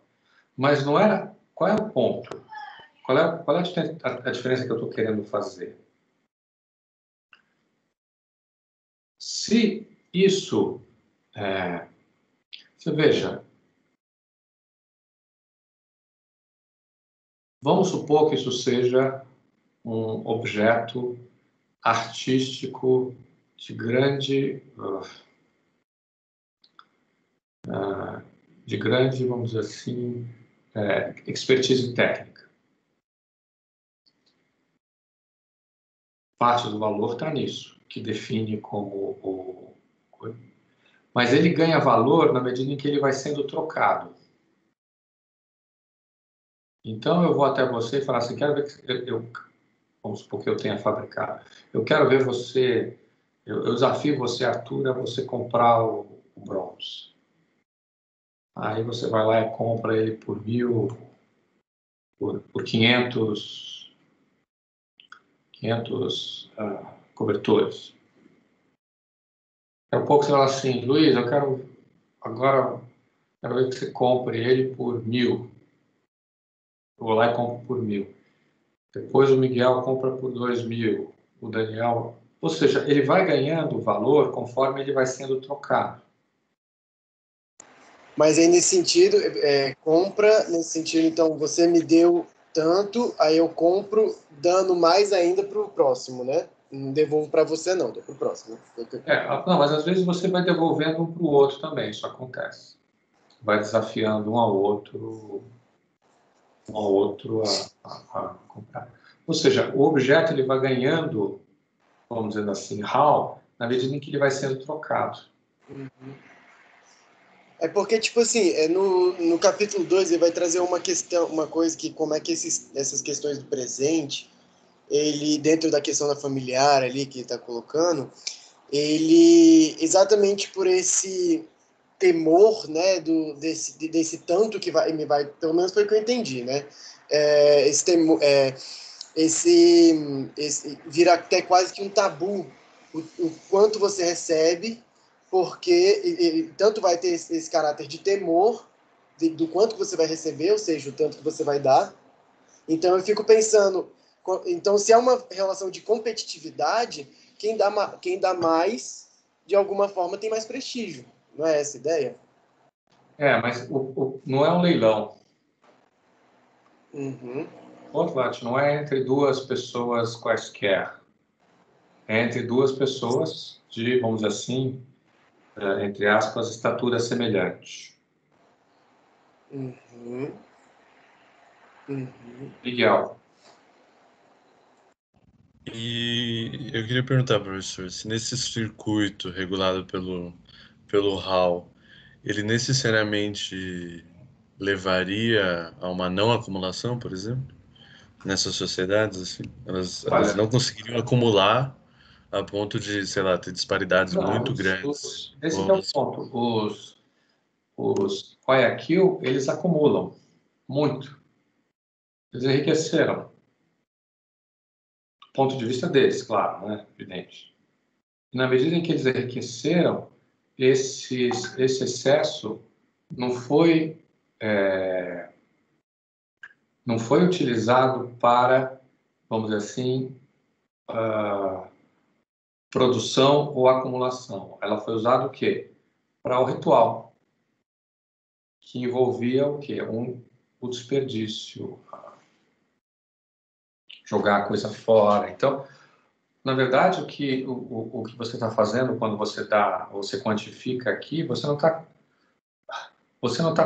Mas não era... Qual é o ponto? Qual é a diferença que eu estou querendo fazer? Se isso... você veja, vamos supor que isso seja um objeto artístico de grande, vamos dizer assim, expertise técnica. Parte do valor está nisso, que define como o... Mas ele ganha valor na medida em que ele vai sendo trocado. Então eu vou até você e falar assim, quero ver que vamos supor que eu tenha fabricado. Eu quero ver você, eu desafio você, Arthur, a você comprar o bronze. Aí você vai lá e compra ele por 1.000, por 500 cobertores. Daqui a pouco você fala assim, Luiz, eu quero ver que você compre ele por 1.000. Eu vou lá e compro por 1.000. Depois o Miguel compra por 2.000. O Daniel... Ou seja, ele vai ganhando valor conforme ele vai sendo trocado. Mas aí nesse sentido, compra, nesse sentido, então você me deu tanto, aí eu compro dando mais ainda para o próximo, né? Não devolvo para você não, dou para o próximo. Não, mas às vezes você vai devolvendo um para o outro também, isso acontece. Vai desafiando um ao outro a comprar. Ou seja, o objeto ele vai ganhando, vamos dizer assim, HAL, na medida em que ele vai sendo trocado. Uhum. É porque, tipo assim, no capítulo 2 ele vai trazer uma questão, uma coisa que como é que essas questões do presente, ele, dentro da questão da familiar ali que ele está colocando, ele, exatamente por esse temor, né, desse tanto que me vai, pelo menos foi o que eu entendi, né, esse temor, esse vira até quase que um tabu, o quanto você recebe, porque tanto vai ter esse caráter de temor do quanto você vai receber, ou seja, o tanto que você vai dar. Então eu fico pensando, então se é uma relação de competitividade, quem dá mais, de alguma forma, tem mais prestígio. Não é essa a ideia? Mas não é um leilão. Uhum. Outro lado, não é entre duas pessoas quaisquer. entre duas pessoas de, vamos dizer assim, entre aspas, estatura semelhante. Uhum. Uhum. Miguel. E eu queria perguntar, professor, se nesse circuito regulado pelo Hall, ele necessariamente levaria a uma não acumulação, por exemplo, nessas sociedades, assim? Elas Olha, não conseguiriam acumular a ponto de, sei lá, ter disparidades não, muito grandes. esse que Ou é o ponto. Os Guayaquil, eles acumulam muito. Eles enriqueceram. Do ponto de vista deles, claro, né? Evidente. Na medida em que eles enriqueceram, esse excesso não foi, não foi utilizado para, vamos dizer assim, produção ou acumulação. Ela foi usada o quê? Para o ritual, que envolvia o quê? O desperdício, jogar a coisa fora. Então, na verdade, o que você está fazendo quando você quantifica aqui, você não está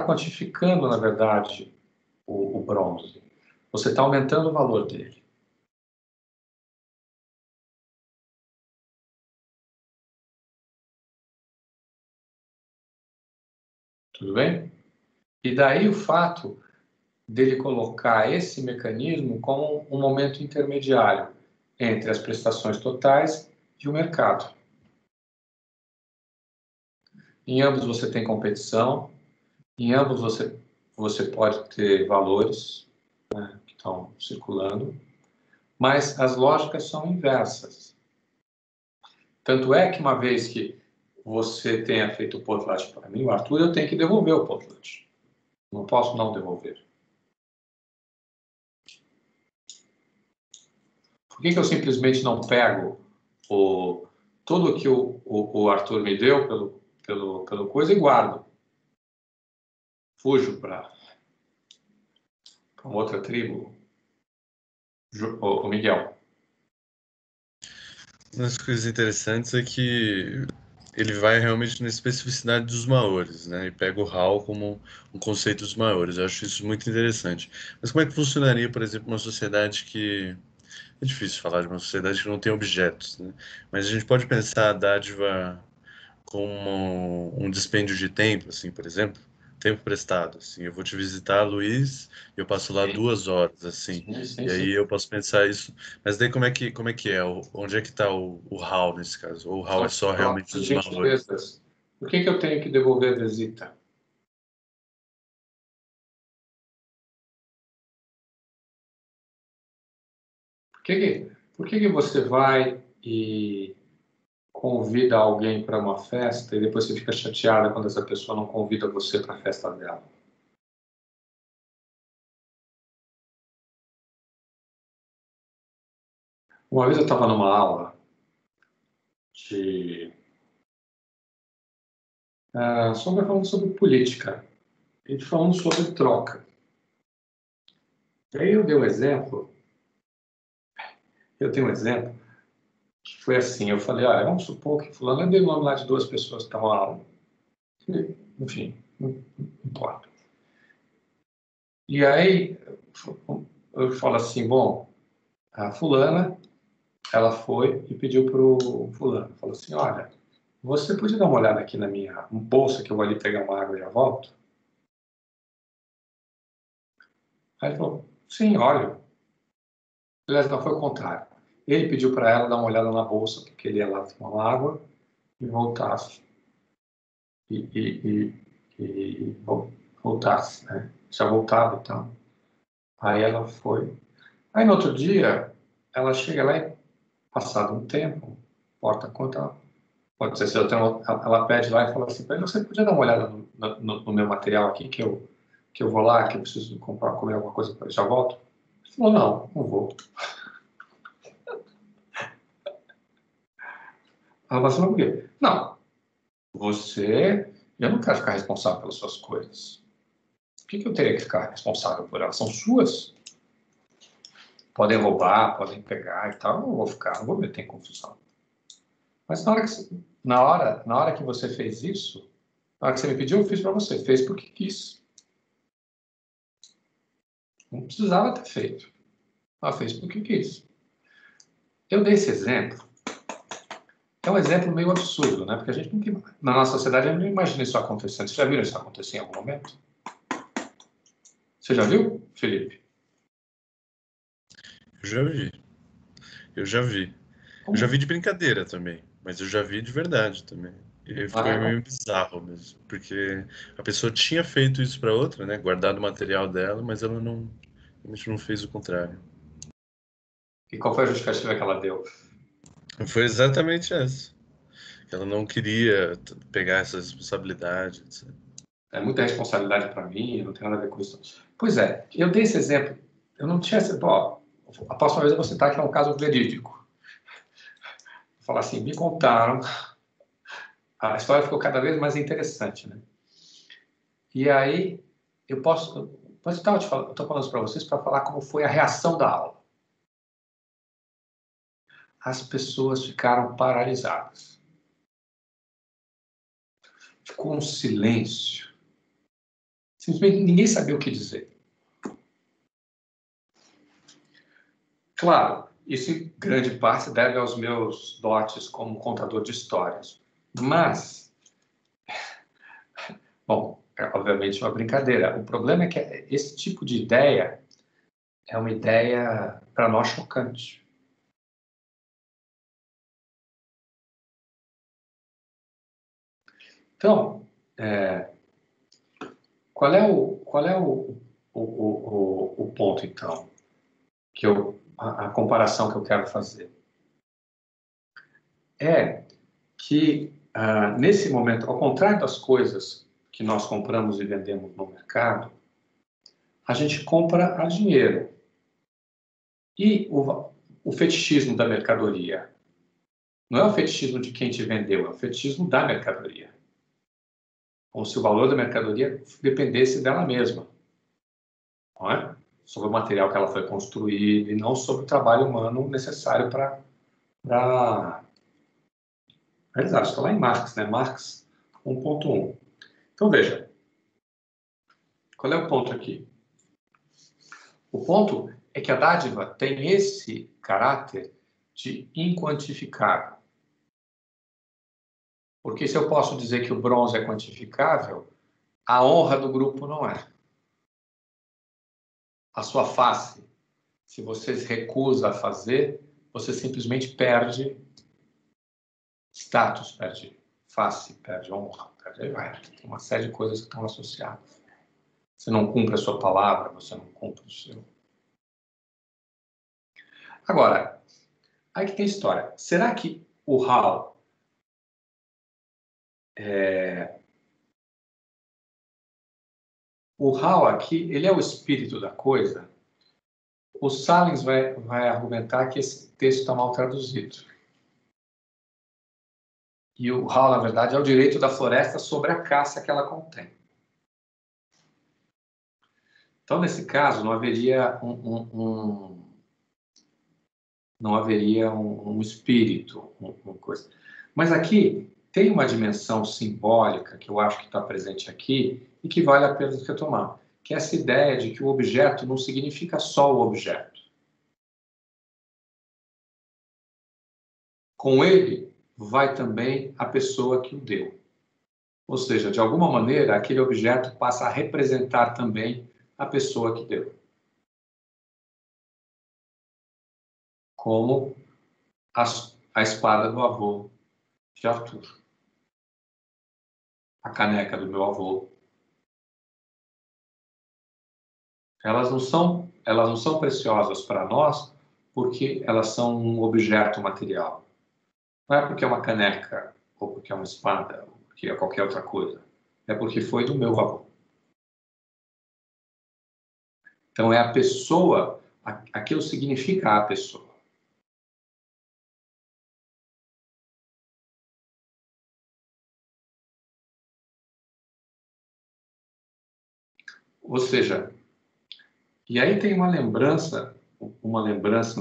quantificando, na verdade, o bronze. Você está aumentando o valor dele. Tudo bem? E daí o fato dele colocar esse mecanismo como um momento intermediário entre as prestações totais e o mercado. Em ambos você tem competição, em ambos você pode ter valores, né, que estão circulando, mas as lógicas são inversas. Tanto é que uma vez que você tenha feito o potlatch para mim, o Arthur, eu tenho que devolver o potlatch. Não posso não devolver. Por que eu simplesmente não pego tudo que o Arthur me deu pelo coisa e guardo? Fujo para uma outra tribo? O Miguel. uma das coisas interessantes é que ele vai realmente na especificidade dos Maoris, né? E pega o Hall como um conceito dos Maoris. Eu acho isso muito interessante. Mas como é que funcionaria, por exemplo, uma sociedade que... É difícil falar de uma sociedade que não tem objetos, né? Mas a gente pode pensar a dádiva como um dispêndio de tempo, assim, por exemplo, tempo prestado, assim, eu vou te visitar, Luiz, e eu passo lá Sim, 2 horas, assim, sim, sim, e sim. aí eu posso pensar isso, mas daí como é que é? Onde é que está o Hal nesse caso? Ou o Hal é São só realmente trocas os valores? gentilezas. Por que eu tenho que devolver a visita? Por que você vai e convida alguém para uma festa e depois você fica chateada quando essa pessoa não convida você para a festa dela? Uma vez eu estava numa aula de falando sobre política e falando sobre troca. E aí eu tenho um exemplo que foi assim, eu falei, vamos supor que fulano, eu dei o nome lá de duas pessoas que estavam lá, enfim, não importa. E aí eu falo assim, bom, a fulana, ela foi e pediu pro fulano, falou assim, olha, você podia dar uma olhada aqui na minha bolsa que eu vou ali pegar uma água e já volto? Aí ele falou, sim, olha. Aliás, não, foi o contrário. Ele pediu para ela dar uma olhada na bolsa, porque ele ia lá tomar água e voltasse. E voltasse, né? Já voltava e tal. Aí ela foi. Aí no outro dia, ela chega lá e, passado um tempo, importa quanto ela pode ser, ela pede lá e fala assim, você podia dar uma olhada no meu material aqui, que eu vou lá, que eu preciso comprar, comer alguma coisa, já volto? Ele falou, não vou. Ela falou assim, por quê? Não, eu não quero ficar responsável pelas suas coisas. Por que eu teria que ficar responsável por elas? São suas. Podem roubar, podem pegar e tal, eu não vou ficar, não vou meter em confusão. Mas na hora que você fez isso, na hora que você me pediu, eu fiz para você. Fez porque quis. Não precisava ter feito. Ela fez porque quis. Eu dei esse exemplo. É um exemplo meio absurdo, né? Porque a gente nunca, na nossa sociedade, a gente não imagina isso acontecendo. Você já viu isso acontecer em algum momento? Você já viu, Felipe? Eu já vi. Eu já vi. Como? Eu já vi de brincadeira também, mas eu já vi de verdade também. E foi meio bizarro mesmo, porque a pessoa tinha feito isso para outra, né? Guardado o material dela, mas ela realmente não fez o contrário. E qual foi a justificativa que ela deu? Foi exatamente essa. Ela não queria pegar essa responsabilidade, etc. É muita responsabilidade para mim, não tem nada a ver com isso. Pois é, eu dei esse exemplo. Eu não tinha esse. Ó, a próxima vez eu vou citar que é um caso verídico. Vou falar assim, me contaram. A história ficou cada vez mais interessante, né? E aí, eu posso. Mas eu estou falando isso para vocês para falar como foi a reação da aula. As pessoas ficaram paralisadas. Ficou um silêncio. Simplesmente ninguém sabia o que dizer. Claro, isso em grande parte se deve aos meus dotes como contador de histórias. Mas, bom, é obviamente uma brincadeira. O problema é que esse tipo de ideia é uma ideia, para nós, chocante. Então, qual é o ponto, então, a comparação que eu quero fazer? É que, nesse momento, ao contrário das coisas que nós compramos e vendemos no mercado, a gente compra a dinheiro. E o fetichismo da mercadoria não é o fetichismo de quem te vendeu, é o fetichismo da mercadoria. Como se o valor da mercadoria dependesse dela mesma, não é? Sobre o material que ela foi construída e não sobre o trabalho humano necessário para realizar. Isso está lá em Marx, né? Marx 1.1. Então, veja. Qual é o ponto aqui? O ponto é que a dádiva tem esse caráter de inquantificável. Porque se eu posso dizer que o bronze é quantificável, a honra do grupo não é. A sua face, se você se recusa a fazer, você simplesmente perde status, perde face, perde honra, perde aí vai. Tem uma série de coisas que estão associadas. Você não cumpre a sua palavra, você não cumpre o seu. Agora, aí que tem história. Será que o Hall o Hall aqui, ele é o espírito da coisa? O Salins vai argumentar que esse texto está mal traduzido. E o Hall, na verdade, é o direito da floresta sobre a caça que ela contém. Então, nesse caso, não haveria um espírito, uma coisa. Mas aqui tem uma dimensão simbólica que eu acho que está presente aqui e que vale a pena retomar, que é essa ideia de que o objeto não significa só o objeto. Com ele vai também a pessoa que o deu. Ou seja, de alguma maneira, aquele objeto passa a representar também a pessoa que deu. Como a espada do avô de Arthur. A caneca do meu avô. Elas não são preciosas para nós porque elas são um objeto material. Não é porque é uma caneca, ou porque é uma espada, ou porque é qualquer outra coisa. É porque foi do meu avô. Então é a pessoa, aquilo significa a pessoa. Ou seja, e aí tem uma lembrança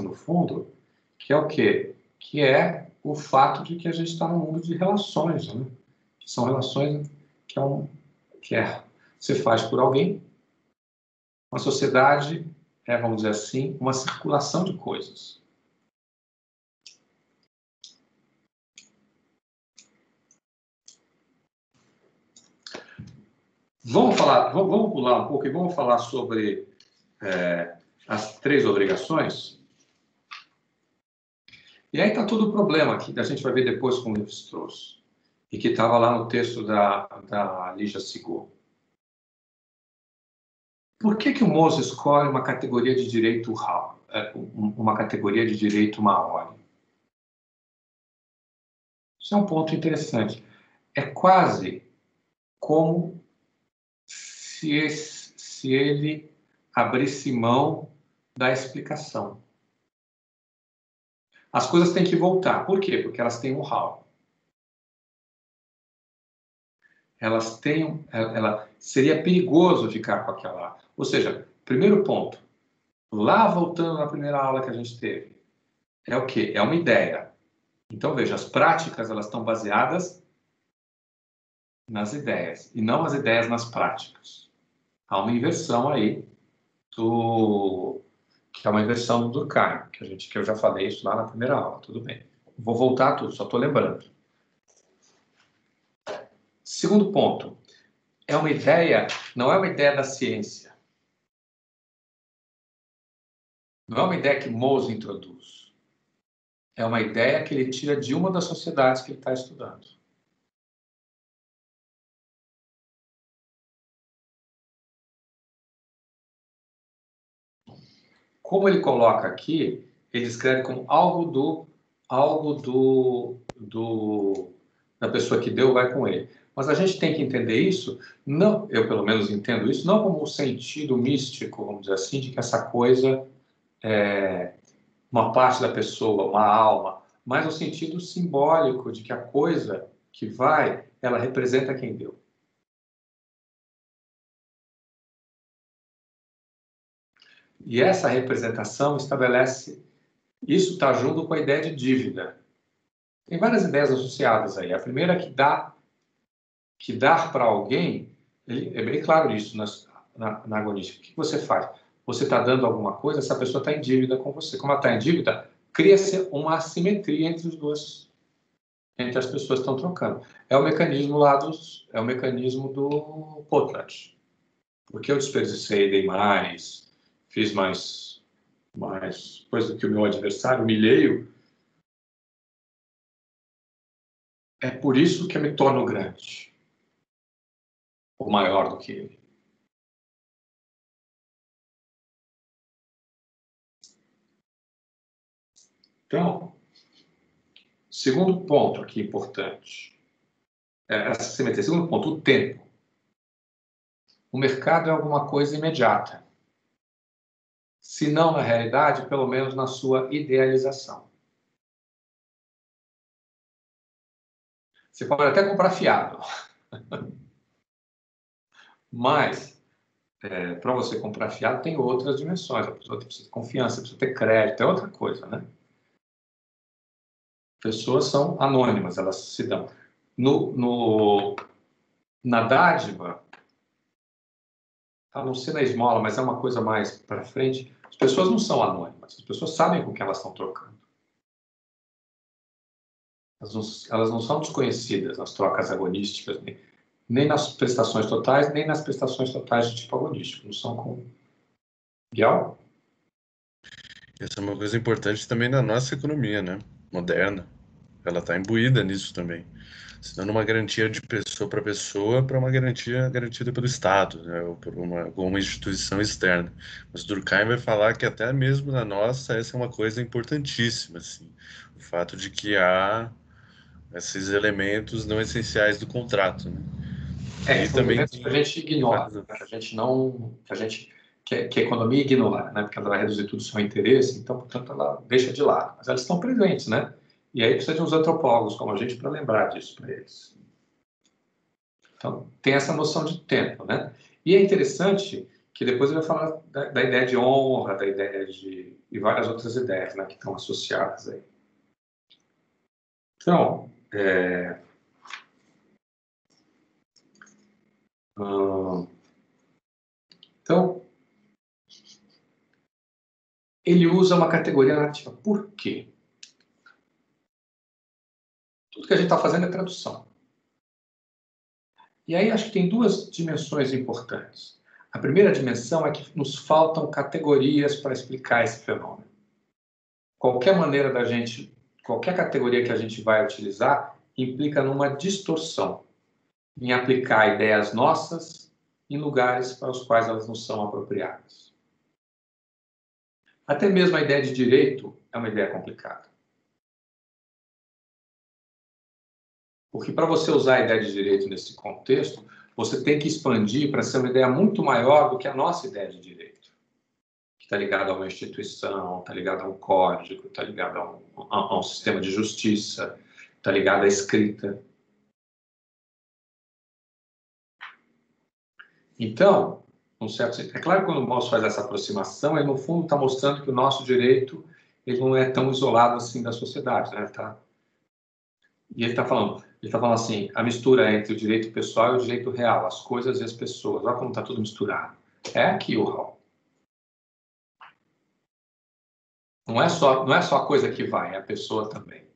no fundo, que é o quê? Que é o fato de que a gente está num mundo de relações, né? Que são relações você faz por alguém. Uma sociedade vamos dizer assim, uma circulação de coisas. Vamos pular um pouco e vamos falar sobre as 3 obrigações. E aí está todo o problema que a gente vai ver depois com o Lévi-Strauss, e que estava lá no texto da Lígia Sigot. Por que o Mose escolhe uma categoria de direito uma categoria de direito maori? Isso é um ponto interessante. É quase como se ele abrisse mão da explicação. As coisas têm que voltar. Por quê? Porque elas têm um how. Seria perigoso ficar com aquela. Ou seja, primeiro ponto, lá voltando na primeira aula que a gente teve, é o quê? É uma ideia. Então, veja, as práticas elas estão baseadas nas ideias, e não as ideias nas práticas. Há uma inversão aí, que é uma inversão do Durkheim, que eu já falei isso lá na primeira aula, tudo bem. Vou voltar a tudo, só estou lembrando. Segundo ponto, não é uma ideia da ciência. Não é uma ideia que Mose introduz. É uma ideia que ele tira de uma das sociedades que ele está estudando. Como ele coloca aqui, ele escreve como algo da pessoa que deu vai com ele. Mas a gente tem que entender isso, não, eu pelo menos entendo isso, não como um sentido místico, vamos dizer assim, de que essa coisa é uma parte da pessoa, uma alma, mas no sentido simbólico de que a coisa que vai, ela representa quem deu. E essa representação estabelece, isso está junto com a ideia de dívida. Tem várias ideias associadas aí. A primeira é que dar para alguém, é bem claro isso na agonística. O que você faz? Você está dando alguma coisa, essa pessoa está em dívida com você. Como ela está em dívida, cria-se uma assimetria entre as pessoas que estão trocando. É o mecanismo do Potlatch. Porque eu desperdicei, dei mais, fiz mais coisa do que o meu adversário, humilhei-o. É por isso que eu me torno grande, ou maior do que ele. Então, segundo ponto aqui importante, essa simetria. Segundo ponto, o tempo. O mercado é alguma coisa imediata. Se não na realidade, pelo menos na sua idealização. Você pode até comprar fiado. Mas, para você comprar fiado, tem outras dimensões. A pessoa precisa de confiança, precisa ter crédito, é outra coisa, né? Pessoas são anônimas, elas se dão. Na dádiva, a não ser na esmola, mas é uma coisa mais para frente, as pessoas não são anônimas, as pessoas sabem com que elas estão trocando. Elas não são desconhecidas nas trocas agonísticas, nem nas prestações totais, nem nas prestações totais de tipo agonístico. Não são com... Miguel? Essa é uma coisa importante também na nossa economia, né? Moderna. Ela está imbuída nisso também. Se dando uma garantia de pessoa para uma garantia garantida pelo Estado, né? Ou por alguma instituição externa. Mas Durkheim vai falar que até mesmo na nossa, essa é uma coisa importantíssima, assim. O fato de que há esses elementos não essenciais do contrato, né? E São também elementos que a gente ignora, que a economia ignora, né? Porque ela vai reduzir tudo ao seu interesse, então, portanto, ela deixa de lado. Mas elas estão presentes, né? E aí precisa de uns antropólogos como a gente para lembrar disso para eles. Então, tem essa noção de tempo, né? E é interessante que depois ele vai falar da ideia de honra, da ideia de... e várias outras ideias, né, que estão associadas aí. Então, ele usa uma categoria narrativa. Por quê? Tudo que a gente está fazendo é tradução. E aí acho que tem duas dimensões importantes. A primeira dimensão é que nos faltam categorias para explicar esse fenômeno. Qualquer maneira da gente, qualquer categoria que a gente vai utilizar, implica numa distorção, em aplicar ideias nossas em lugares para os quais elas não são apropriadas. Até mesmo a ideia de direito é uma ideia complicada. Porque para você usar a ideia de direito nesse contexto, você tem que expandir para ser uma ideia muito maior do que a nossa ideia de direito. Que está ligada a uma instituição, está ligada a um código, está ligada a um sistema de justiça, está ligada à escrita. Então, é claro que quando o Mauss faz essa aproximação, ele no fundo está mostrando que o nosso direito ele não é tão isolado assim da sociedade, né? E ele está falando assim, a mistura entre o direito pessoal e o direito real, as coisas e as pessoas. Olha como está tudo misturado. É aqui o Hall. Não é só a coisa que vai, é a pessoa também.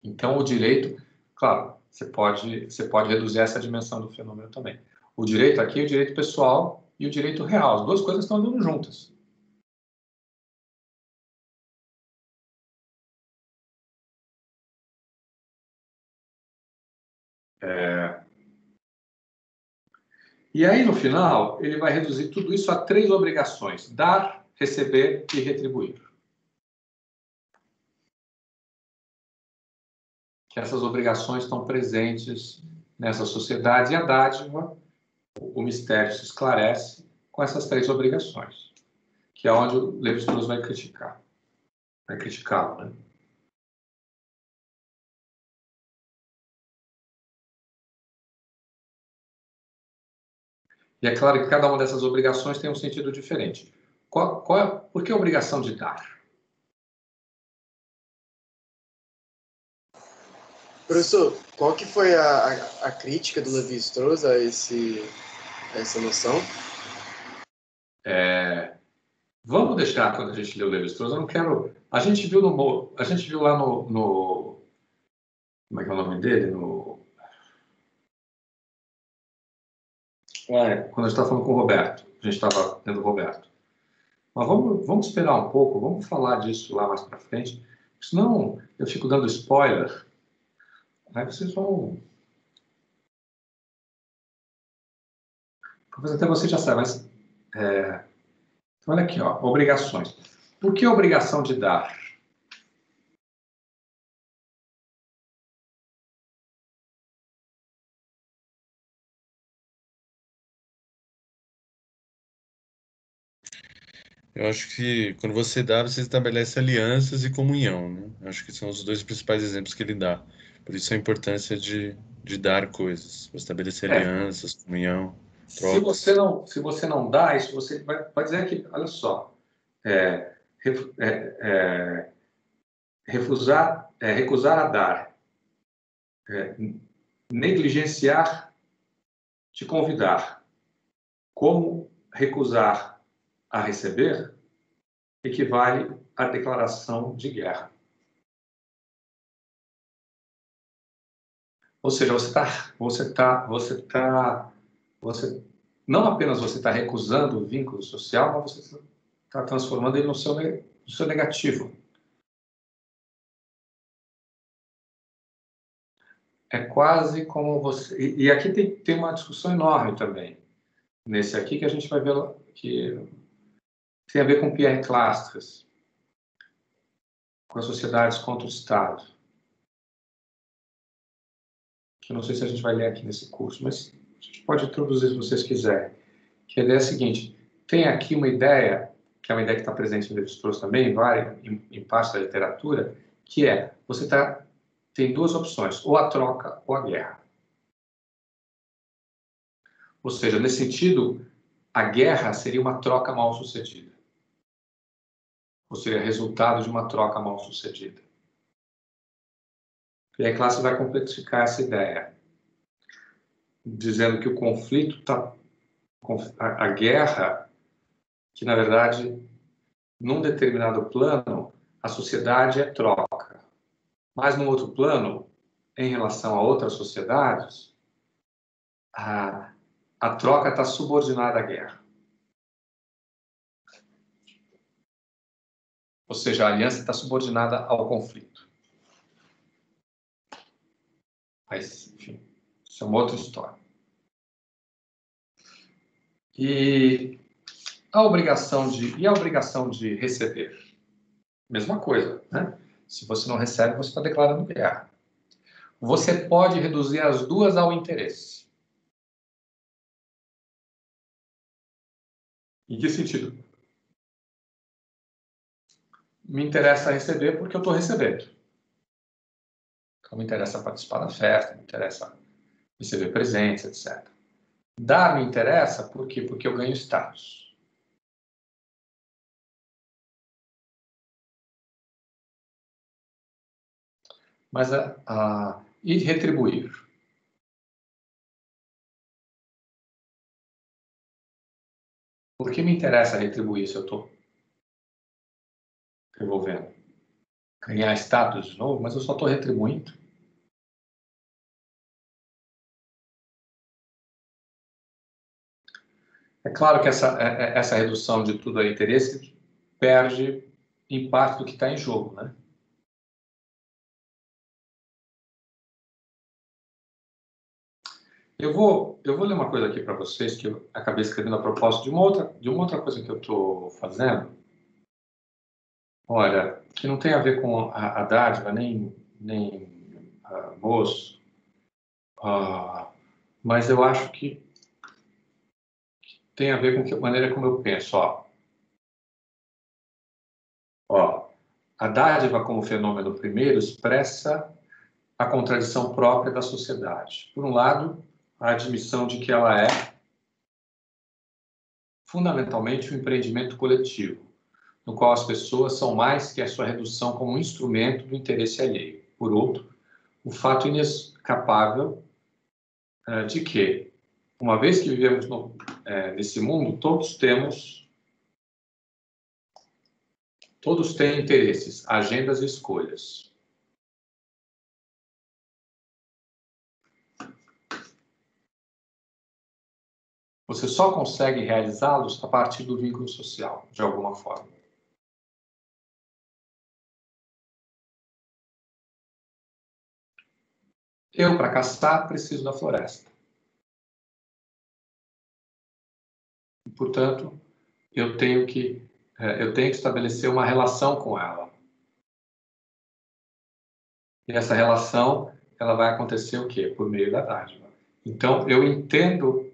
Então, o direito, claro, você pode reduzir essa dimensão do fenômeno também. O direito aqui é o direito pessoal e o direito real. As duas coisas estão andando juntas. E aí, no final, ele vai reduzir tudo isso a 3 obrigações: dar, receber e retribuir. Que essas obrigações estão presentes nessa sociedade, e a dádiva, o mistério se esclarece com essas 3 obrigações, que é onde o Lévi-Strauss vai criticá-lo, né? E é claro que cada uma dessas obrigações tem um sentido diferente. Por que a obrigação de dar? Professor, qual que foi a crítica do Lévi-Strauss a essa noção? Vamos deixar quando a gente lê o Lévi-Strauss. Eu não quero. A gente viu lá no como é que é o nome dele? Quando a gente estava falando com o Roberto, a gente estava lendo o Roberto. Mas vamos esperar um pouco, vamos falar disso lá mais para frente, senão eu fico dando spoiler, aí vocês vão... Talvez até você já saiba, mas... olha aqui, ó, obrigações. Por que a obrigação de dar? Eu acho que quando você dá, você estabelece alianças e comunhão, né? Acho que são os 2 principais exemplos que ele dá. Por isso a importância de dar coisas, estabelecer alianças, comunhão, Se troca. você não dá isso, você vai dizer que, olha só, recusar a dar, negligenciar te convidar, como recusar a receber, equivale à declaração de guerra. Ou seja, não apenas você está recusando o vínculo social, mas você está transformando ele no seu negativo. É quase como você... E aqui tem uma discussão enorme também. Nesse aqui que a gente vai ver que tem a ver com Pierre Clastres, com as sociedades contra o Estado. Que eu não sei se a gente vai ler aqui nesse curso, mas a gente pode introduzir se vocês quiserem. Que a ideia é a seguinte: tem aqui uma ideia, que é uma ideia que está presente no Lévi-Strauss também, em parte da literatura, que é, tem 2 opções, ou a troca ou a guerra. Ou seja, nesse sentido, a guerra seria uma troca mal sucedida. Ou seria resultado de uma troca mal sucedida. E aí Clássico vai complexificar essa ideia, dizendo que o conflito está... A guerra, que na verdade, num determinado plano, a sociedade é troca. Mas num outro plano, em relação a outras sociedades, a troca está subordinada à guerra. Ou seja, a aliança está subordinada ao conflito. Mas, enfim, isso é uma outra história. E a obrigação de receber? Mesma coisa, né? Se você não recebe, você está declarando guerra. Você pode reduzir as duas ao interesse. Em que sentido? Me interessa receber porque eu estou recebendo. Então, me interessa participar da festa, me interessa receber presentes, etc. Dar me interessa por quê? Porque eu ganho status. Mas e retribuir? Por que me interessa retribuir se eu estou revolvendo? Ganhar status de novo, mas eu só estou retribuindo. É claro que essa redução de tudo a interesse perde em parte do que está em jogo, né? Eu vou ler uma coisa aqui para vocês que eu acabei escrevendo a propósito de uma outra coisa que eu estou fazendo. Olha, que não tem a ver com a dádiva, nem moço, mas eu acho que tem a ver com a maneira como eu penso. A dádiva como fenômeno primeiro expressa a contradição própria da sociedade. Por um lado, a admissão de que ela é fundamentalmente um empreendimento coletivo, no qual as pessoas são mais que a sua redução como um instrumento do interesse alheio. Por outro, o fato inescapável de que, uma vez que vivemos nesse mundo, todos têm interesses, agendas e escolhas. Você só consegue realizá-los a partir do vínculo social, de alguma forma. Eu, para caçar, preciso da floresta. E, portanto, eu tenho que estabelecer uma relação com ela. E essa relação, ela vai acontecer o quê? Por meio da dádiva. Então, eu entendo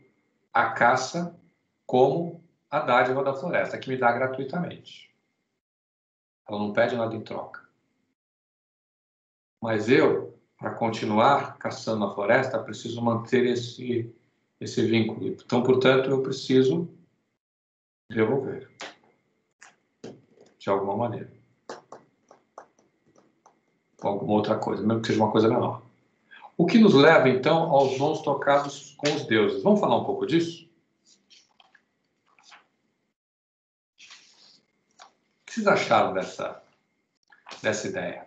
a caça como a dádiva da floresta, que me dá gratuitamente. Ela não pede nada em troca. Mas eu, para continuar caçando na floresta, preciso manter esse vínculo. Então, portanto, eu preciso devolver. De alguma maneira. Ou alguma outra coisa, mesmo que seja uma coisa menor. O que nos leva, então, aos dons trocados com os deuses. Vamos falar um pouco disso? O que vocês acharam dessa ideia?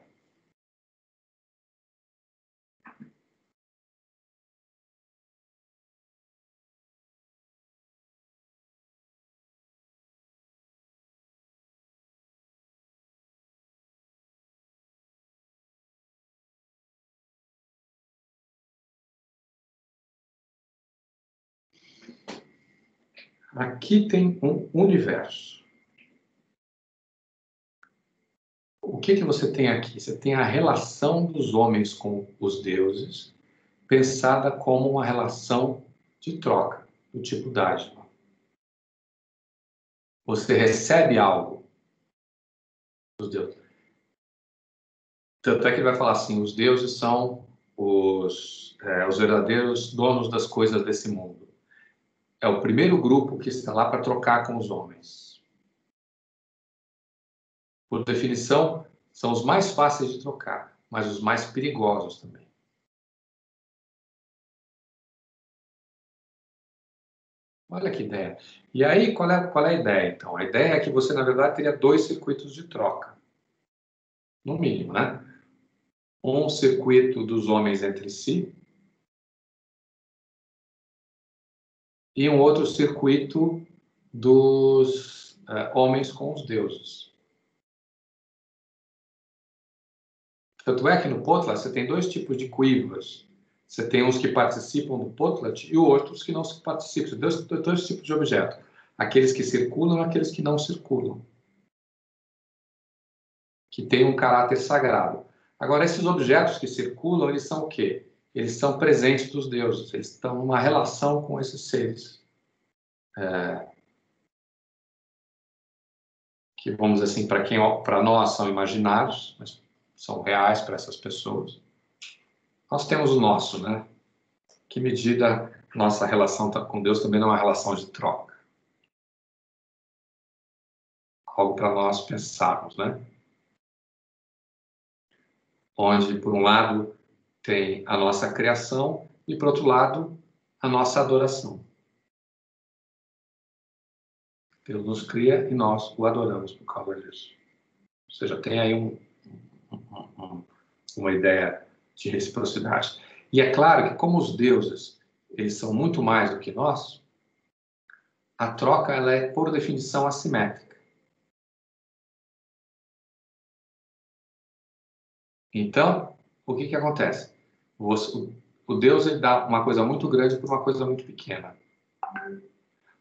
Aqui tem um universo. O que você tem aqui? Você tem a relação dos homens com os deuses, pensada como uma relação de troca, do tipo dádiva. Você recebe algo dos deuses. Tanto é que ele vai falar assim, os deuses são os verdadeiros donos das coisas desse mundo. É o primeiro grupo que está lá para trocar com os homens. Por definição, são os mais fáceis de trocar. mas os mais perigosos também. Olha que ideia. E aí, qual é a ideia, então? A ideia é que você, na verdade, teria 2 circuitos de troca. No mínimo, né? Um circuito dos homens entre si e um outro circuito dos homens com os deuses. Tanto é que no Potlatch você tem 2 tipos de Quivers. Você tem uns que participam do Potlatch e outros que não participam. Dois tipos de objeto. Aqueles que circulam e aqueles que não circulam. Que têm um caráter sagrado. Agora, esses objetos que circulam, eles são o quê? Eles são presentes dos deuses. Eles estão numa relação com esses seres. Que, vamos dizer assim, para nós são imaginários, mas são reais para essas pessoas. Nós temos o nosso, né? Que medida nossa relação com Deus também não é uma relação de troca. Algo para nós pensarmos, né? Onde, por um lado, tem a nossa criação e, por outro lado, a nossa adoração. Deus nos cria e nós o adoramos por causa disso. Ou seja, tem aí uma ideia de reciprocidade. E é claro que, como os deuses eles são muito mais do que nós, a troca ela é, por definição, assimétrica. Então, o que acontece? O Deus ele dá uma coisa muito grande por uma coisa muito pequena.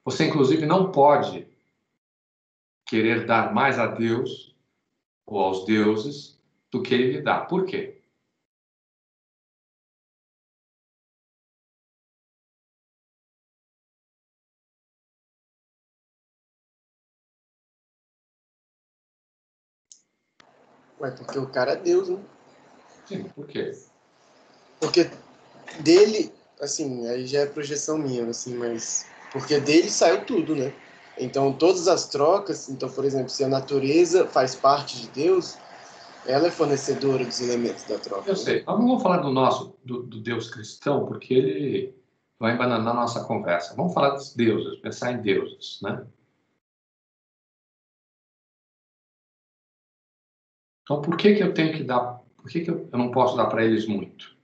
Você, inclusive, não pode querer dar mais a Deus ou aos deuses do que ele lhe dá. Por quê? Ué, porque o cara é Deus, né? Sim, por quê? Porque dele, assim, aí já é projeção minha, assim, mas porque dele saiu tudo, né? Então, todas as trocas, então, por exemplo, se a natureza faz parte de Deus, ela é fornecedora dos elementos da troca. Eu sei. Mas não vamos falar do Deus cristão, porque ele vai embananar a nossa conversa. Vamos falar dos deuses, pensar em deuses, né? Então, por que eu tenho que dar... Por que eu não posso dar para eles muito?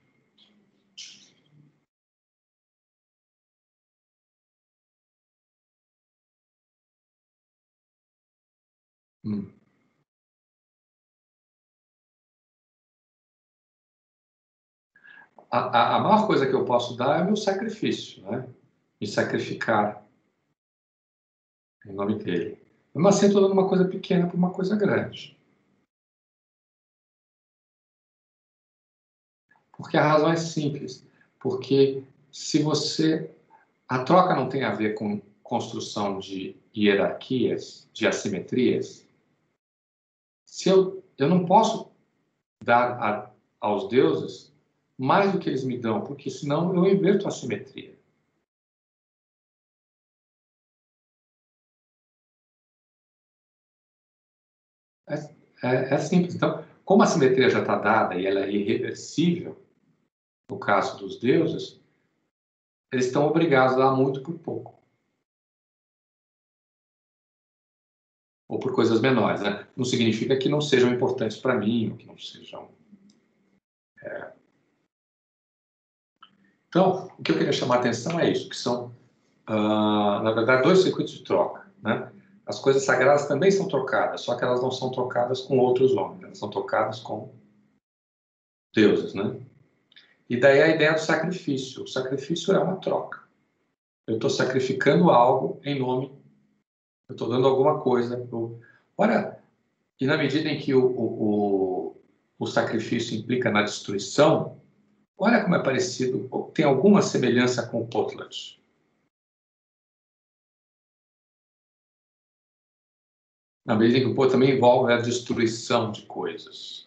A maior coisa que eu posso dar é o meu sacrifício, né? Me sacrificar em nome dele. Mas assim, eu estou dando uma coisa pequena para uma coisa grande. Porque a razão é simples. Porque se você... A troca não tem a ver com construção de hierarquias, de assimetrias. Se eu não posso dar aos deuses mais do que eles me dão, porque senão eu inverto a simetria. É simples. Então, como a simetria já está dada e ela é irreversível, no caso dos deuses, eles estão obrigados a dar muito por pouco. Ou por coisas menores, né? Não significa que não sejam importantes para mim, ou que não sejam... Então, o que eu queria chamar a atenção é isso, que são, na verdade, 2 circuitos de troca, né? As coisas sagradas também são trocadas, só que elas não são trocadas com outros homens, elas são trocadas com deuses, né? E daí a ideia do sacrifício. O sacrifício é uma troca. Eu estou sacrificando algo em nome, eu estou dando alguma coisa. Olha, e na medida em que o sacrifício implica na destruição, olha como é parecido, tem alguma semelhança com o Potlatch. Na medida em que o Potlatch também envolve a destruição de coisas.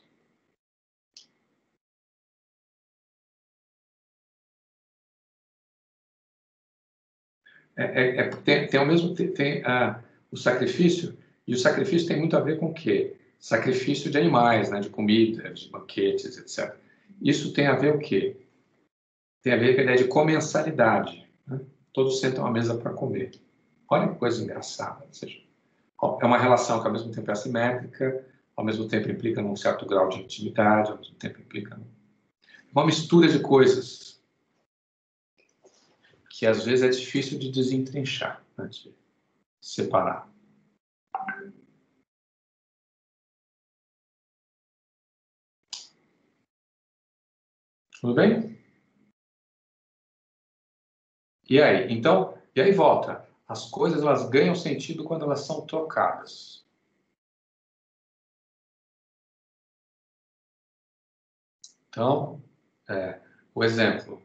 Tem o mesmo o sacrifício, e o sacrifício tem muito a ver com o quê? sacrifício de animais, né, de comida, de banquetes, etc. Isso tem a ver o quê? Tem a ver com a ideia de comensalidade. Né? Todos sentam à mesa para comer. Olha que coisa engraçada. Ou seja, é uma relação que ao mesmo tempo é assimétrica, ao mesmo tempo implica num certo grau de intimidade, ao mesmo tempo implica uma mistura de coisas que às vezes é difícil de desentrinchar, né, de separar. Tudo bem? E aí? Então, e aí volta. As coisas elas ganham sentido quando elas são trocadas. Então, o exemplo.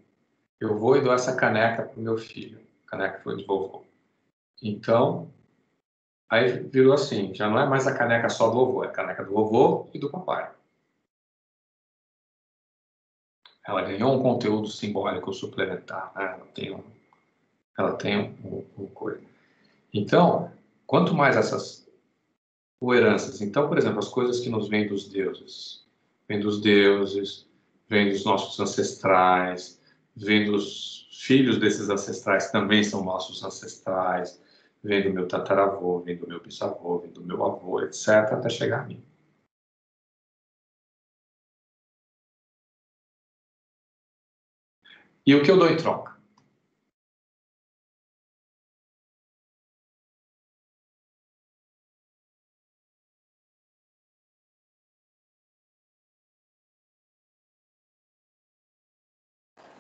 Eu vou e dou essa caneca para o meu filho. A caneca foi de vovô. Então, aí virou assim. Já não é mais a caneca só do vovô. É a caneca do vovô e do papai. Ela ganhou um conteúdo simbólico suplementar. Né? Ela tem um coisa. Então, quanto mais essas heranças. Então, por exemplo, as coisas que nos vêm dos deuses. Vêm dos deuses, vêm dos nossos ancestrais, vêm dos filhos desses ancestrais, que também são nossos ancestrais, vêm do meu tataravô, vêm do meu bisavô, vêm do meu avô, etc., até chegar a mim. E o que eu dou em troca?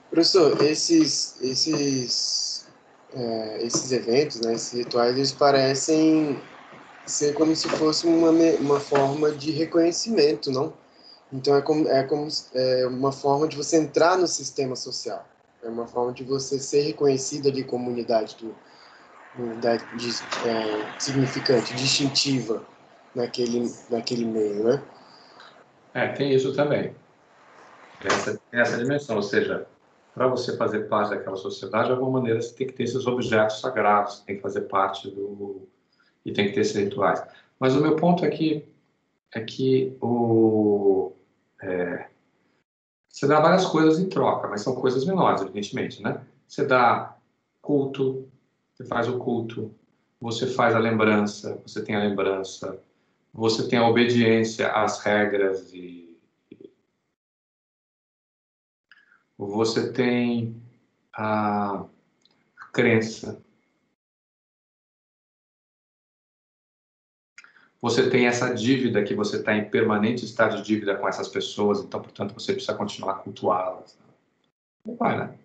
Professor, esses eventos, né, esses rituais, eles parecem ser como se fosse uma forma de reconhecimento, não? Então é uma forma de você entrar no sistema social. É uma forma de você ser reconhecido ali como unidade significante, distintiva naquele meio, né? Tem isso também. Tem essa dimensão, ou seja, para você fazer parte daquela sociedade, de alguma maneira você tem que ter esses objetos sagrados, tem que fazer parte e tem que ter esses rituais. Mas o meu ponto é que você dá várias coisas em troca, mas são coisas menores, evidentemente, né? Você dá culto, você faz o culto, você faz a lembrança, você tem a lembrança, você tem a obediência às regras e você tem a crença. Você tem essa dívida que você está em permanente estado de dívida com essas pessoas, então, portanto, você precisa continuar a cultuá-las. Não vai, né?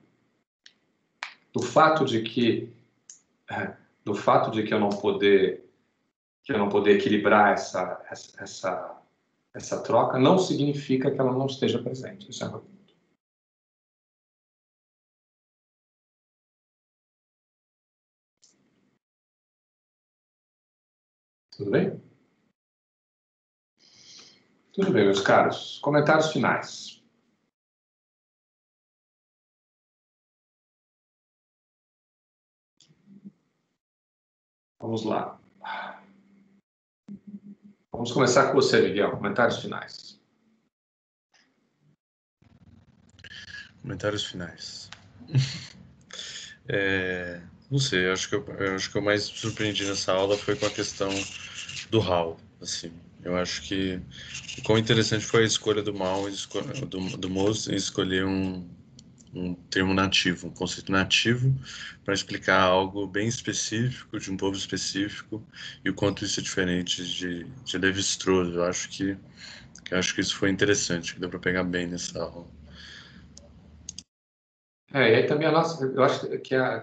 Do fato de que eu não poder equilibrar essa troca não significa que ela não esteja presente. Isso é uma... Tudo bem? Tudo bem, meus caros. Comentários finais. Vamos lá. Vamos começar com você, Miguel. Comentários finais. Comentários finais. Não sei, eu acho que eu mais surpreendi nessa aula foi com a questão do HAL. Assim, eu acho que o quão interessante foi a escolha do Mose em escolher um termo nativo, um conceito nativo, para explicar algo bem específico, de um povo específico, e o quanto isso é diferente de Levi-Strauss. Eu acho que isso foi interessante, que deu para pegar bem nessa aula. E aí também eu acho que aí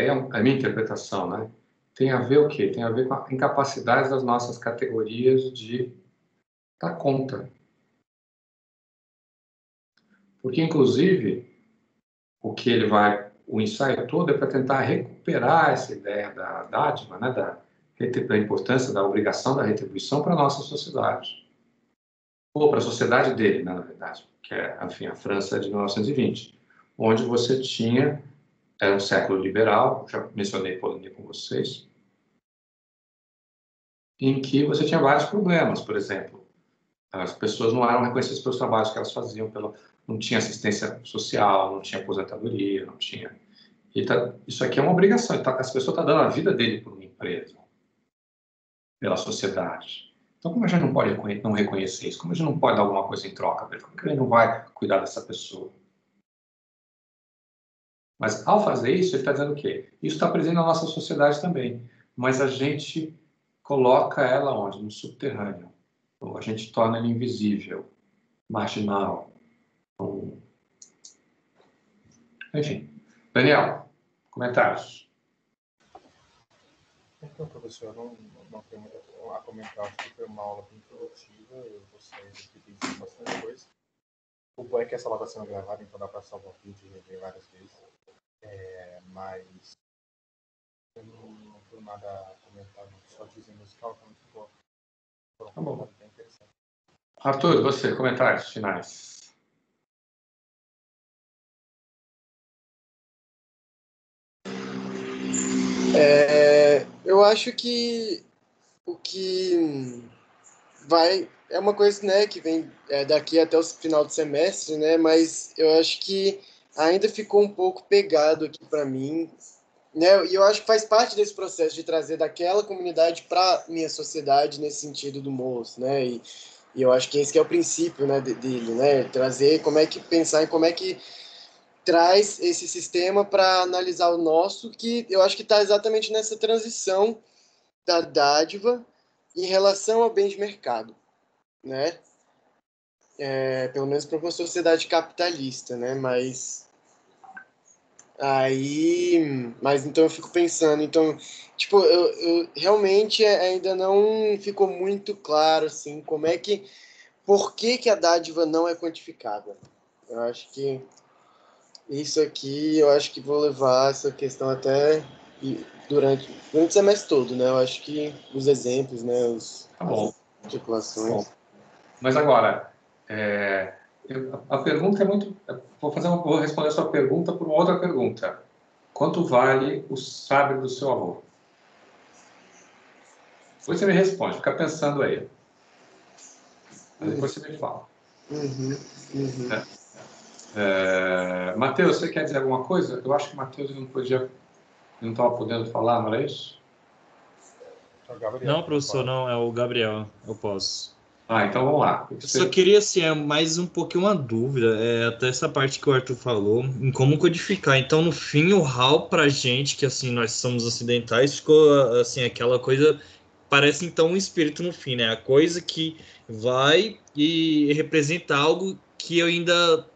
é a minha interpretação, né? Tem a ver o quê? Tem a ver com a incapacidade das nossas categorias de dar conta. Porque, inclusive, o ensaio todo é para tentar recuperar essa ideia da dádiva, né? Da importância da obrigação da retribuição para a nossa sociedade. Ou para a sociedade dele, né, na verdade, que é, enfim, a França de 1920, onde você tinha, era um século liberal, já mencionei Polanyi com vocês, em que você tinha vários problemas. Por exemplo, as pessoas não eram reconhecidas pelos trabalhos que elas faziam, não tinha assistência social, não tinha aposentadoria, não tinha. Isso aqui é uma obrigação. As pessoas estão dando a vida dele por uma empresa, pela sociedade. Então, como a gente não pode não reconhecer isso? Como a gente não pode dar alguma coisa em troca? Como que ele não vai cuidar dessa pessoa? Mas, ao fazer isso, ele está dizendo o quê? Isso está presente na nossa sociedade também. Mas a gente coloca ela onde? No subterrâneo. Ou a gente torna ela invisível, marginal. Enfim. Daniel, comentários? Então, professor, eu não tenho muito a comentar. Acho que foi uma aula bem produtiva. Eu gostei de pensar bastante coisa. O bom é que essa aula está sendo gravada, então dá para salvar o vídeo e rever várias vezes. Mas eu não tenho nada a comentar, não. Só dizem musical, que muito bom. Tá bom. Bem interessante. Arthur, você, comentários finais. Eu acho que o que vai é uma coisa, né, que vem daqui até o final do semestre, né, mas eu acho que ainda ficou um pouco pegado aqui para mim, né, e eu acho que faz parte desse processo de trazer daquela comunidade para minha sociedade nesse sentido do moço, né, e eu acho que esse que é o princípio, né, dele, né, trazer pensar em como é que traz esse sistema para analisar o nosso, que eu acho que está exatamente nessa transição da dádiva em relação ao bem de mercado, né? Pelo menos para uma sociedade capitalista, né? Mas então eu fico pensando, então, tipo, eu realmente ainda não ficou muito claro, assim, por que que a dádiva não é quantificada? Eu acho que isso aqui, eu acho que vou levar essa questão até durante o semestre todo, né? Eu acho que os exemplos, né, Tá bom. as articulações. Bom, mas agora, a pergunta é muito. Vou responder a sua pergunta por uma outra pergunta. Quanto vale o sabre do seu avô? Depois você me responde, fica pensando aí. Mas depois você me fala. Uhum, uhum. Matheus, você quer dizer alguma coisa? Eu acho que o Matheus não estava podendo falar, não é isso? Não, professor, não, é o Gabriel, eu posso. Então vamos lá. Eu só queria, assim, mais um pouquinho uma dúvida, até essa parte que o Arthur falou, em como codificar. Então, no fim, o HAL pra gente, que, assim, nós somos ocidentais, ficou, assim, aquela coisa, parece, então, um espírito no fim, né? A coisa que vai e representa algo que eu ainda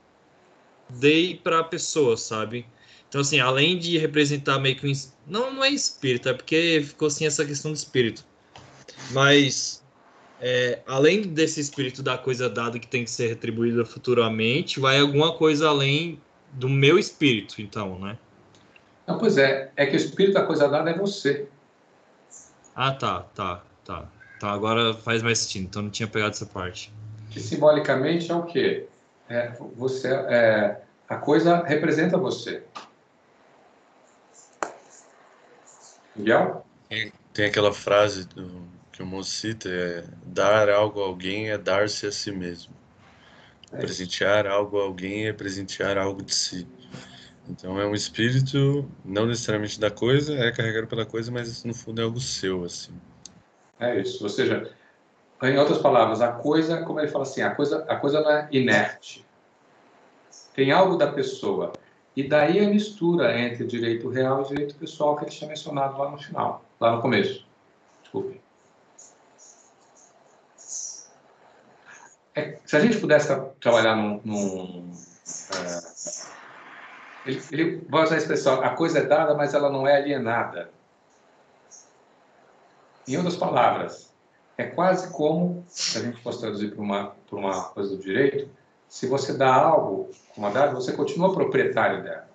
dei pra pessoa, sabe? Então, assim, além de representar meio que um... Não é espírito, é porque ficou, assim, essa questão do espírito. Mas... além desse espírito da coisa dada que tem que ser retribuída futuramente, vai alguma coisa além do meu espírito, então, né? Não, pois é que o espírito da coisa dada é você. Ah, tá. Então agora faz mais sentido. Então não tinha pegado essa parte. Que simbolicamente é o quê? A coisa representa você. Miguel? Tem aquela frase que o moço cita, dar algo a alguém é dar-se a si mesmo. É isso. Presentear algo a alguém é presentear algo de si. Então é um espírito, não necessariamente da coisa, é carregado pela coisa, mas no fundo é algo seu, assim. É isso. Ou seja, em outras palavras, a coisa, como ele fala assim, a coisa não é inerte. Tem algo da pessoa. E daí a mistura entre direito real e direito pessoal que ele tinha mencionado lá no final, lá no começo. Desculpe. Se a gente pudesse trabalhar ele vai usar a expressão, a coisa é dada, mas ela não é alienada. Em outras palavras, é quase como, se a gente fosse traduzir por uma coisa do direito, se você dá algo como uma dada, você continua proprietário dela.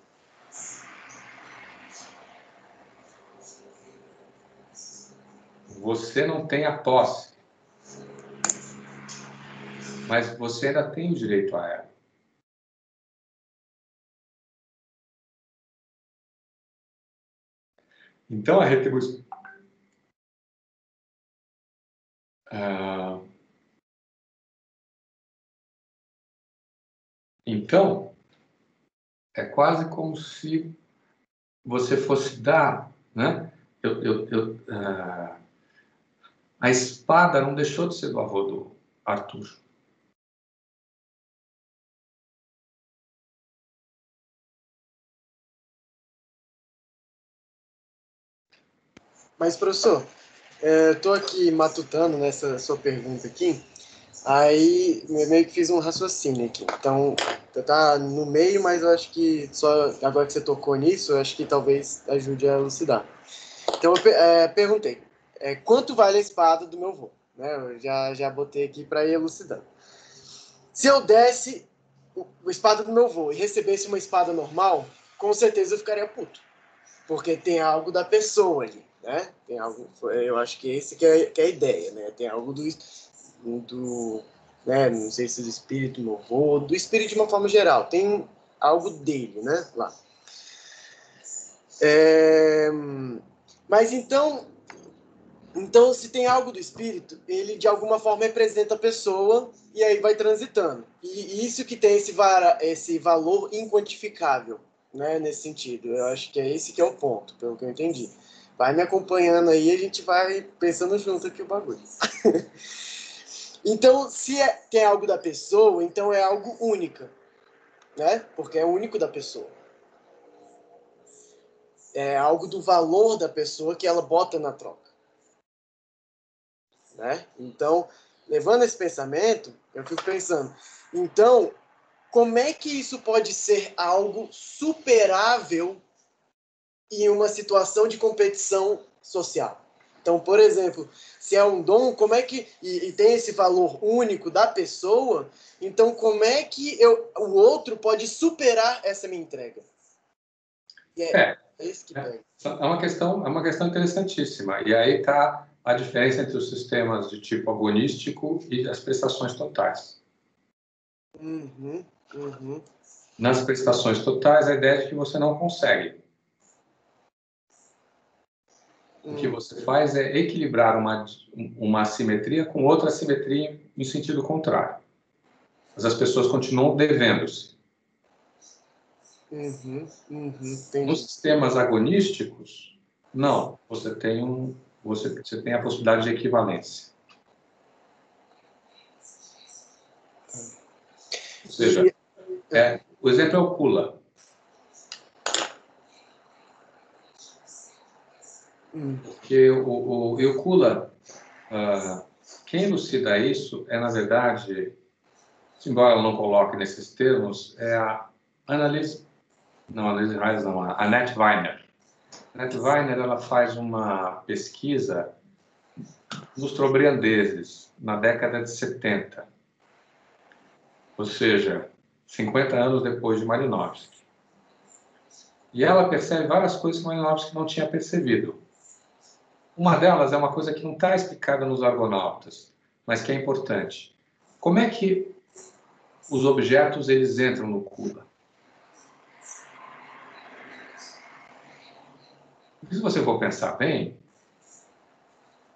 Você não tem a posse, mas você ainda tem o direito a ela. Então, a retribuição Então, é quase como se você fosse dar, né? A espada não deixou de ser do avô do Arthur. Mas, professor, eu tô aqui matutando nessa sua pergunta aqui, aí eu meio que fiz um raciocínio aqui. Então, tá no meio, mas eu acho que só agora que você tocou nisso, eu acho que talvez ajude a elucidar. Então, eu perguntei, quanto vale a espada do meu avô? Né? Eu já botei aqui para ir elucidando. Se eu desse a espada do meu avô e recebesse uma espada normal, com certeza eu ficaria puto. Porque tem algo da pessoa ali, né? Tem algo, eu acho que esse que é a ideia, né? Tem algo do né? Não sei se do espírito do meu avô, do espírito de uma forma geral. Tem algo dele, né? Lá. Mas então, se tem algo do espírito, ele de alguma forma representa a pessoa e aí vai transitando. E isso que tem esse valor inquantificável, né, nesse sentido. Eu acho que é esse que é o ponto, pelo que eu entendi. Vai me acompanhando aí, a gente vai pensando junto aqui o bagulho. Então, se tem algo da pessoa, então é algo único, né? Porque é único da pessoa. É algo do valor da pessoa que ela bota na troca. Né? Então, levando esse pensamento, eu fico pensando, então, como é que isso pode ser algo superável em uma situação de competição social? Então, por exemplo, se é um dom, como é que e tem esse valor único da pessoa, então como é que o outro pode superar essa minha entrega? E é esse que pega. É uma questão interessantíssima. E aí está a diferença entre os sistemas de tipo agonístico e as prestações totais. Nas prestações totais, a ideia é de que você não consegue. O que você faz é equilibrar uma assimetria com outra assimetria em sentido contrário. Mas as pessoas continuam devendo-se. Nos sistemas agonísticos, não. Você tem a possibilidade de equivalência. Ou seja, o exemplo é o Kula. Porque o Kula, quem elucida isso é, na verdade, embora ela não coloque nesses termos, é a Anneliese Reis, não, a Annette Weiner. A Annette Weiner, ela faz uma pesquisa nos trobreandeses, na década de 70. Ou seja, 50 anos depois de Malinowski. E ela percebe várias coisas que Malinowski não tinha percebido. Uma delas é uma coisa que não está explicada nos Argonautas, mas que é importante. Como é que os objetos eles entram no Kula? Se você for pensar bem,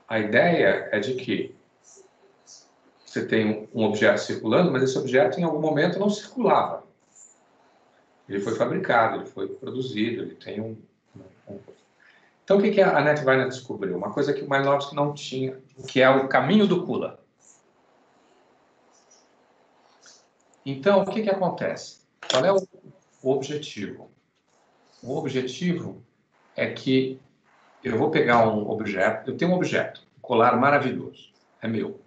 a ideia é de que você tem um objeto circulando, mas esse objeto em algum momento não circulava. Ele foi fabricado, ele foi produzido, ele tem Então, o que a Annette Weiner descobriu? Uma coisa que o Malinowski não tinha, que é o caminho do Kula. Então, o que acontece? Qual é o objetivo? O objetivo é que eu vou pegar um objeto, eu tenho um objeto, um colar maravilhoso, é meu.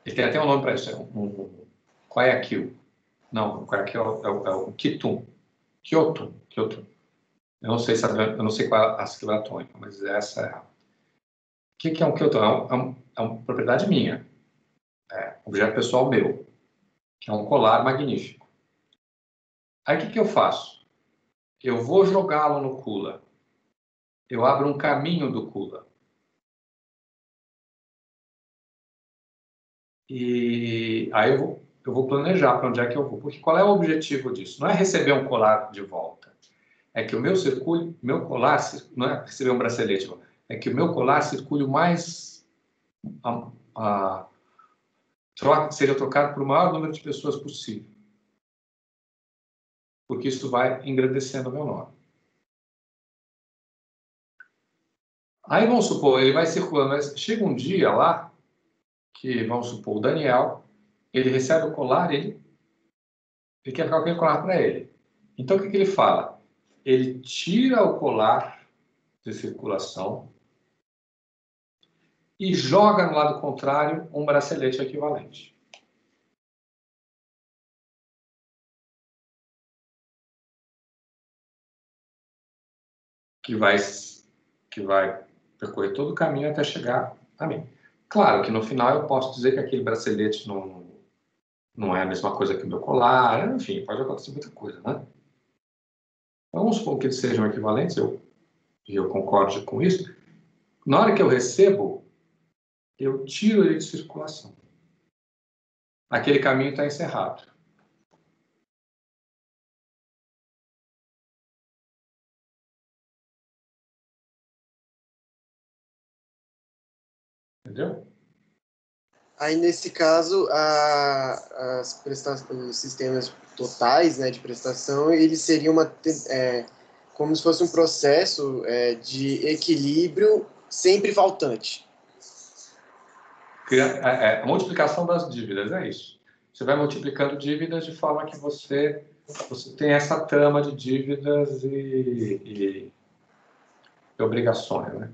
Ele tem até um nome para isso, Guayaquil. Não, Guayaquil é o Kitum. Kyoto. Eu não sei qual é a sigla tônica, mas essa é a... O que é um Kyoto? É uma propriedade minha. É um objeto pessoal meu, que é um colar magnífico. Aí o que eu faço? Eu vou jogá-lo no Kula. Eu abro um caminho do Kula. E aí eu vou planejar para onde é que eu vou. Porque qual é o objetivo disso? Não é receber um colar de volta. É que o meu colar, não é receber um bracelete, é que o meu colar circule seja trocado por o maior número de pessoas possível. Porque isso vai engrandecendo o meu nome. Aí, vamos supor, ele vai circulando, mas chega um dia lá, que, vamos supor, o Daniel, ele recebe o colar, ele quer ficar com aquele colar para ele. Então, o que ele fala? Ele tira o colar de circulação e joga no lado contrário um bracelete equivalente. Que vai percorrer todo o caminho até chegar a mim. Claro que no final eu posso dizer que aquele bracelete não é a mesma coisa que o meu colar, enfim, pode acontecer muita coisa, né? Então, vamos supor que eles sejam equivalentes, e eu concordo com isso. Na hora que eu recebo, eu tiro ele de circulação. Aquele caminho está encerrado. Entendeu? Aí, nesse caso, os sistemas totais, né, de prestação, eles seriam como se fosse um processo de equilíbrio sempre faltante. A multiplicação das dívidas, é isso. Você vai multiplicando dívidas de forma que você tem essa trama de dívidas e obrigações, né?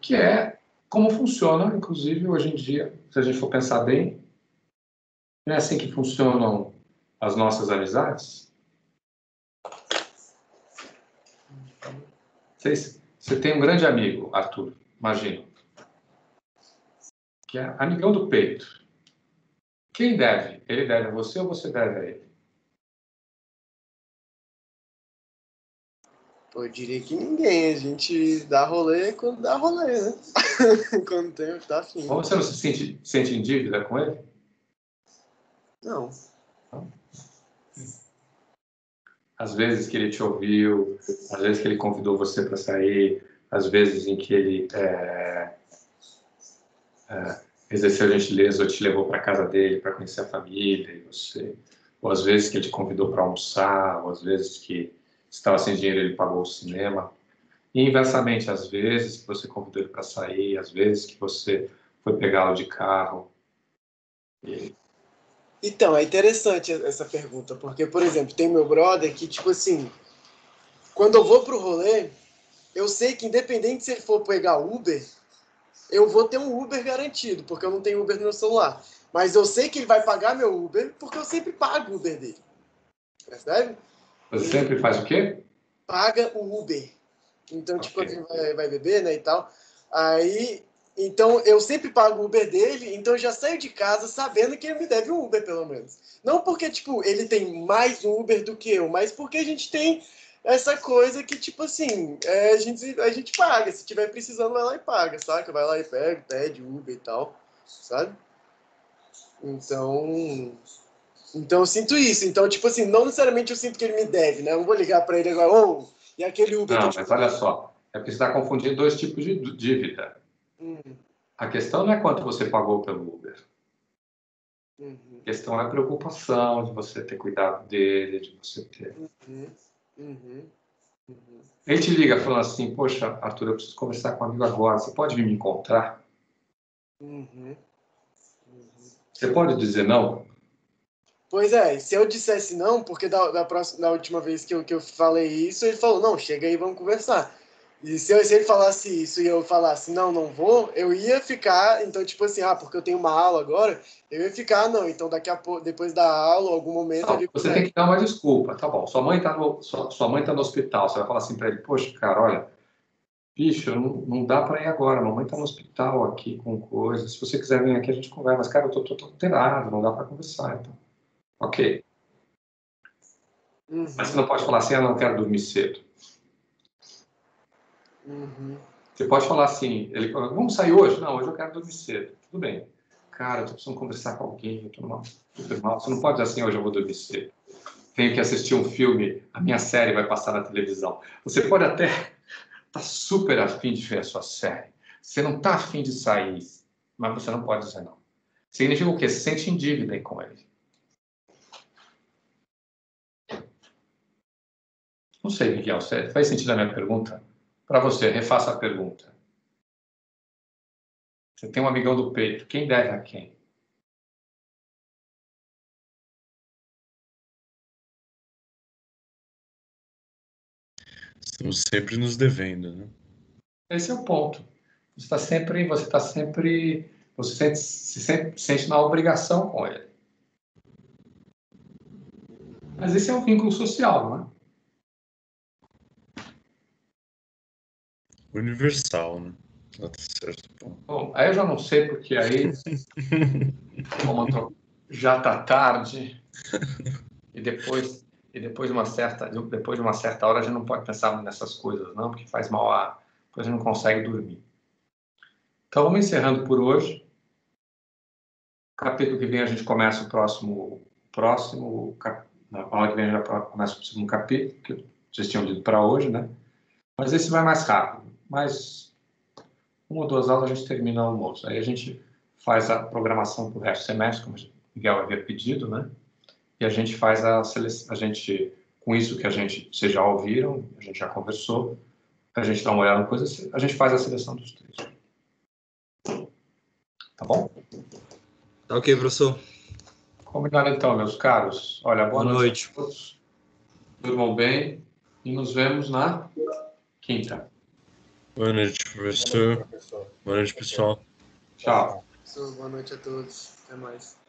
Que é como funciona, inclusive, hoje em dia, se a gente for pensar bem, não é assim que funcionam as nossas amizades? Você tem um grande amigo, Arthur, imagina, que é amigão do peito. Quem deve? Ele deve a você ou você deve a ele? Eu diria que ninguém. A gente dá rolê quando dá rolê, né? Quando tem, tá afim. Ou você não se sente em dívida com ele? Não. Às vezes que ele te ouviu, às vezes que ele convidou você para sair, às vezes em que ele exerceu gentileza ou te levou para casa dele para conhecer a família, e você, ou às vezes que ele te convidou para almoçar, ou às vezes que estava sem dinheiro ele pagou o cinema. E inversamente, às vezes que você convidou ele para sair, às vezes que você foi pegá-lo de carro. Então, é interessante essa pergunta, porque, por exemplo, tem meu brother que, tipo assim, quando eu vou pro rolê, eu sei que independente se ele for pegar Uber, eu vou ter um Uber garantido, porque eu não tenho Uber no meu celular. Mas eu sei que ele vai pagar meu Uber, porque eu sempre pago o Uber dele. Percebe? Você sempre faz o quê? Paga o Uber. Então, tipo, Ok. ele vai beber, né, e tal. Aí, então, eu sempre pago o Uber dele, então eu já saio de casa sabendo que ele me deve um Uber, pelo menos. Não porque, tipo, ele tem mais um Uber do que eu, mas porque a gente tem essa coisa que, tipo assim, a gente paga. Se tiver precisando, vai lá e paga, saca? Vai lá e pega, pede Uber e tal, sabe? Então eu sinto isso. Então, tipo assim, não necessariamente eu sinto que ele me deve, né? Eu não vou ligar pra ele agora, e aquele Uber que Não, eu te mas olha só, é porque você está confundindo dois tipos de dívida. A questão não é quanto você pagou pelo Uber. A questão é a preocupação de você ter cuidado dele, de você ter... Ele te liga falando assim, poxa, Arthur, eu preciso conversar com um amigo agora, você pode vir me encontrar? Você pode dizer não? Pois é, se eu dissesse não, porque da última vez que eu falei isso, ele falou, não, chega aí, vamos conversar. E se ele falasse isso e eu falasse, não, não vou, eu ia ficar, então, tipo assim, porque eu tenho uma aula agora, eu ia ficar, não, então daqui a pouco, depois da aula, algum momento... Não, você tem que dar uma desculpa, tá bom, sua mãe tá no hospital, você vai falar assim para ele, poxa, cara, olha, bicho, não dá para ir agora, mamãe tá no hospital aqui com coisas, se você quiser vir aqui a gente conversa, mas, cara, eu tô alterado, não dá para conversar, então, ok. Mas você não pode falar assim, não quero dormir cedo. Você pode falar assim, ele fala, vamos sair hoje? Não, hoje eu quero dormir cedo. Tudo bem. Cara, eu tô precisando conversar com alguém, eu tô super mal. Você não pode dizer assim, hoje eu vou dormir cedo. Tenho que assistir um filme, a minha série vai passar na televisão. Você pode até estar super afim de ver a sua série. Você não está afim de sair mas você não pode dizer não. Significa o quê? Se sente em dívida com ele. Não sei, Miguel, faz sentido a minha pergunta? Para você, refaça a pergunta. Você tem um amigão do peito, quem deve a quem? Estamos sempre nos devendo, né? Esse é o ponto. Você se sente na obrigação com ele. Mas esse é um vínculo social, não é? Universal, né? Até certo ponto. Bom, aí eu já não sei, porque aí, já está tarde, e depois de uma certa hora a gente não pode pensar nessas coisas, não, porque faz mal depois a gente não consegue dormir. Então, vamos encerrando por hoje. Capítulo que vem a gente começa o próximo na aula que vem já começa o segundo capítulo, que vocês tinham dito para hoje, né? Mas esse vai mais rápido. Mais 1 ou 2 aulas a gente termina o almoço. Aí a gente faz a programação para o resto do semestre, como o Miguel havia pedido, né? E a gente faz a seleção, com isso que vocês já ouviram, a gente já conversou, a gente dá uma olhada em coisas, a gente faz a seleção dos textos. Tá bom? Tá ok, professor. Combinado então, meus caros. Olha, boa noite a todos. Durmam bem e nos vemos na quinta. Boa noite, professor. Boa noite, pessoal. Tchau. Boa noite a todos. Até mais.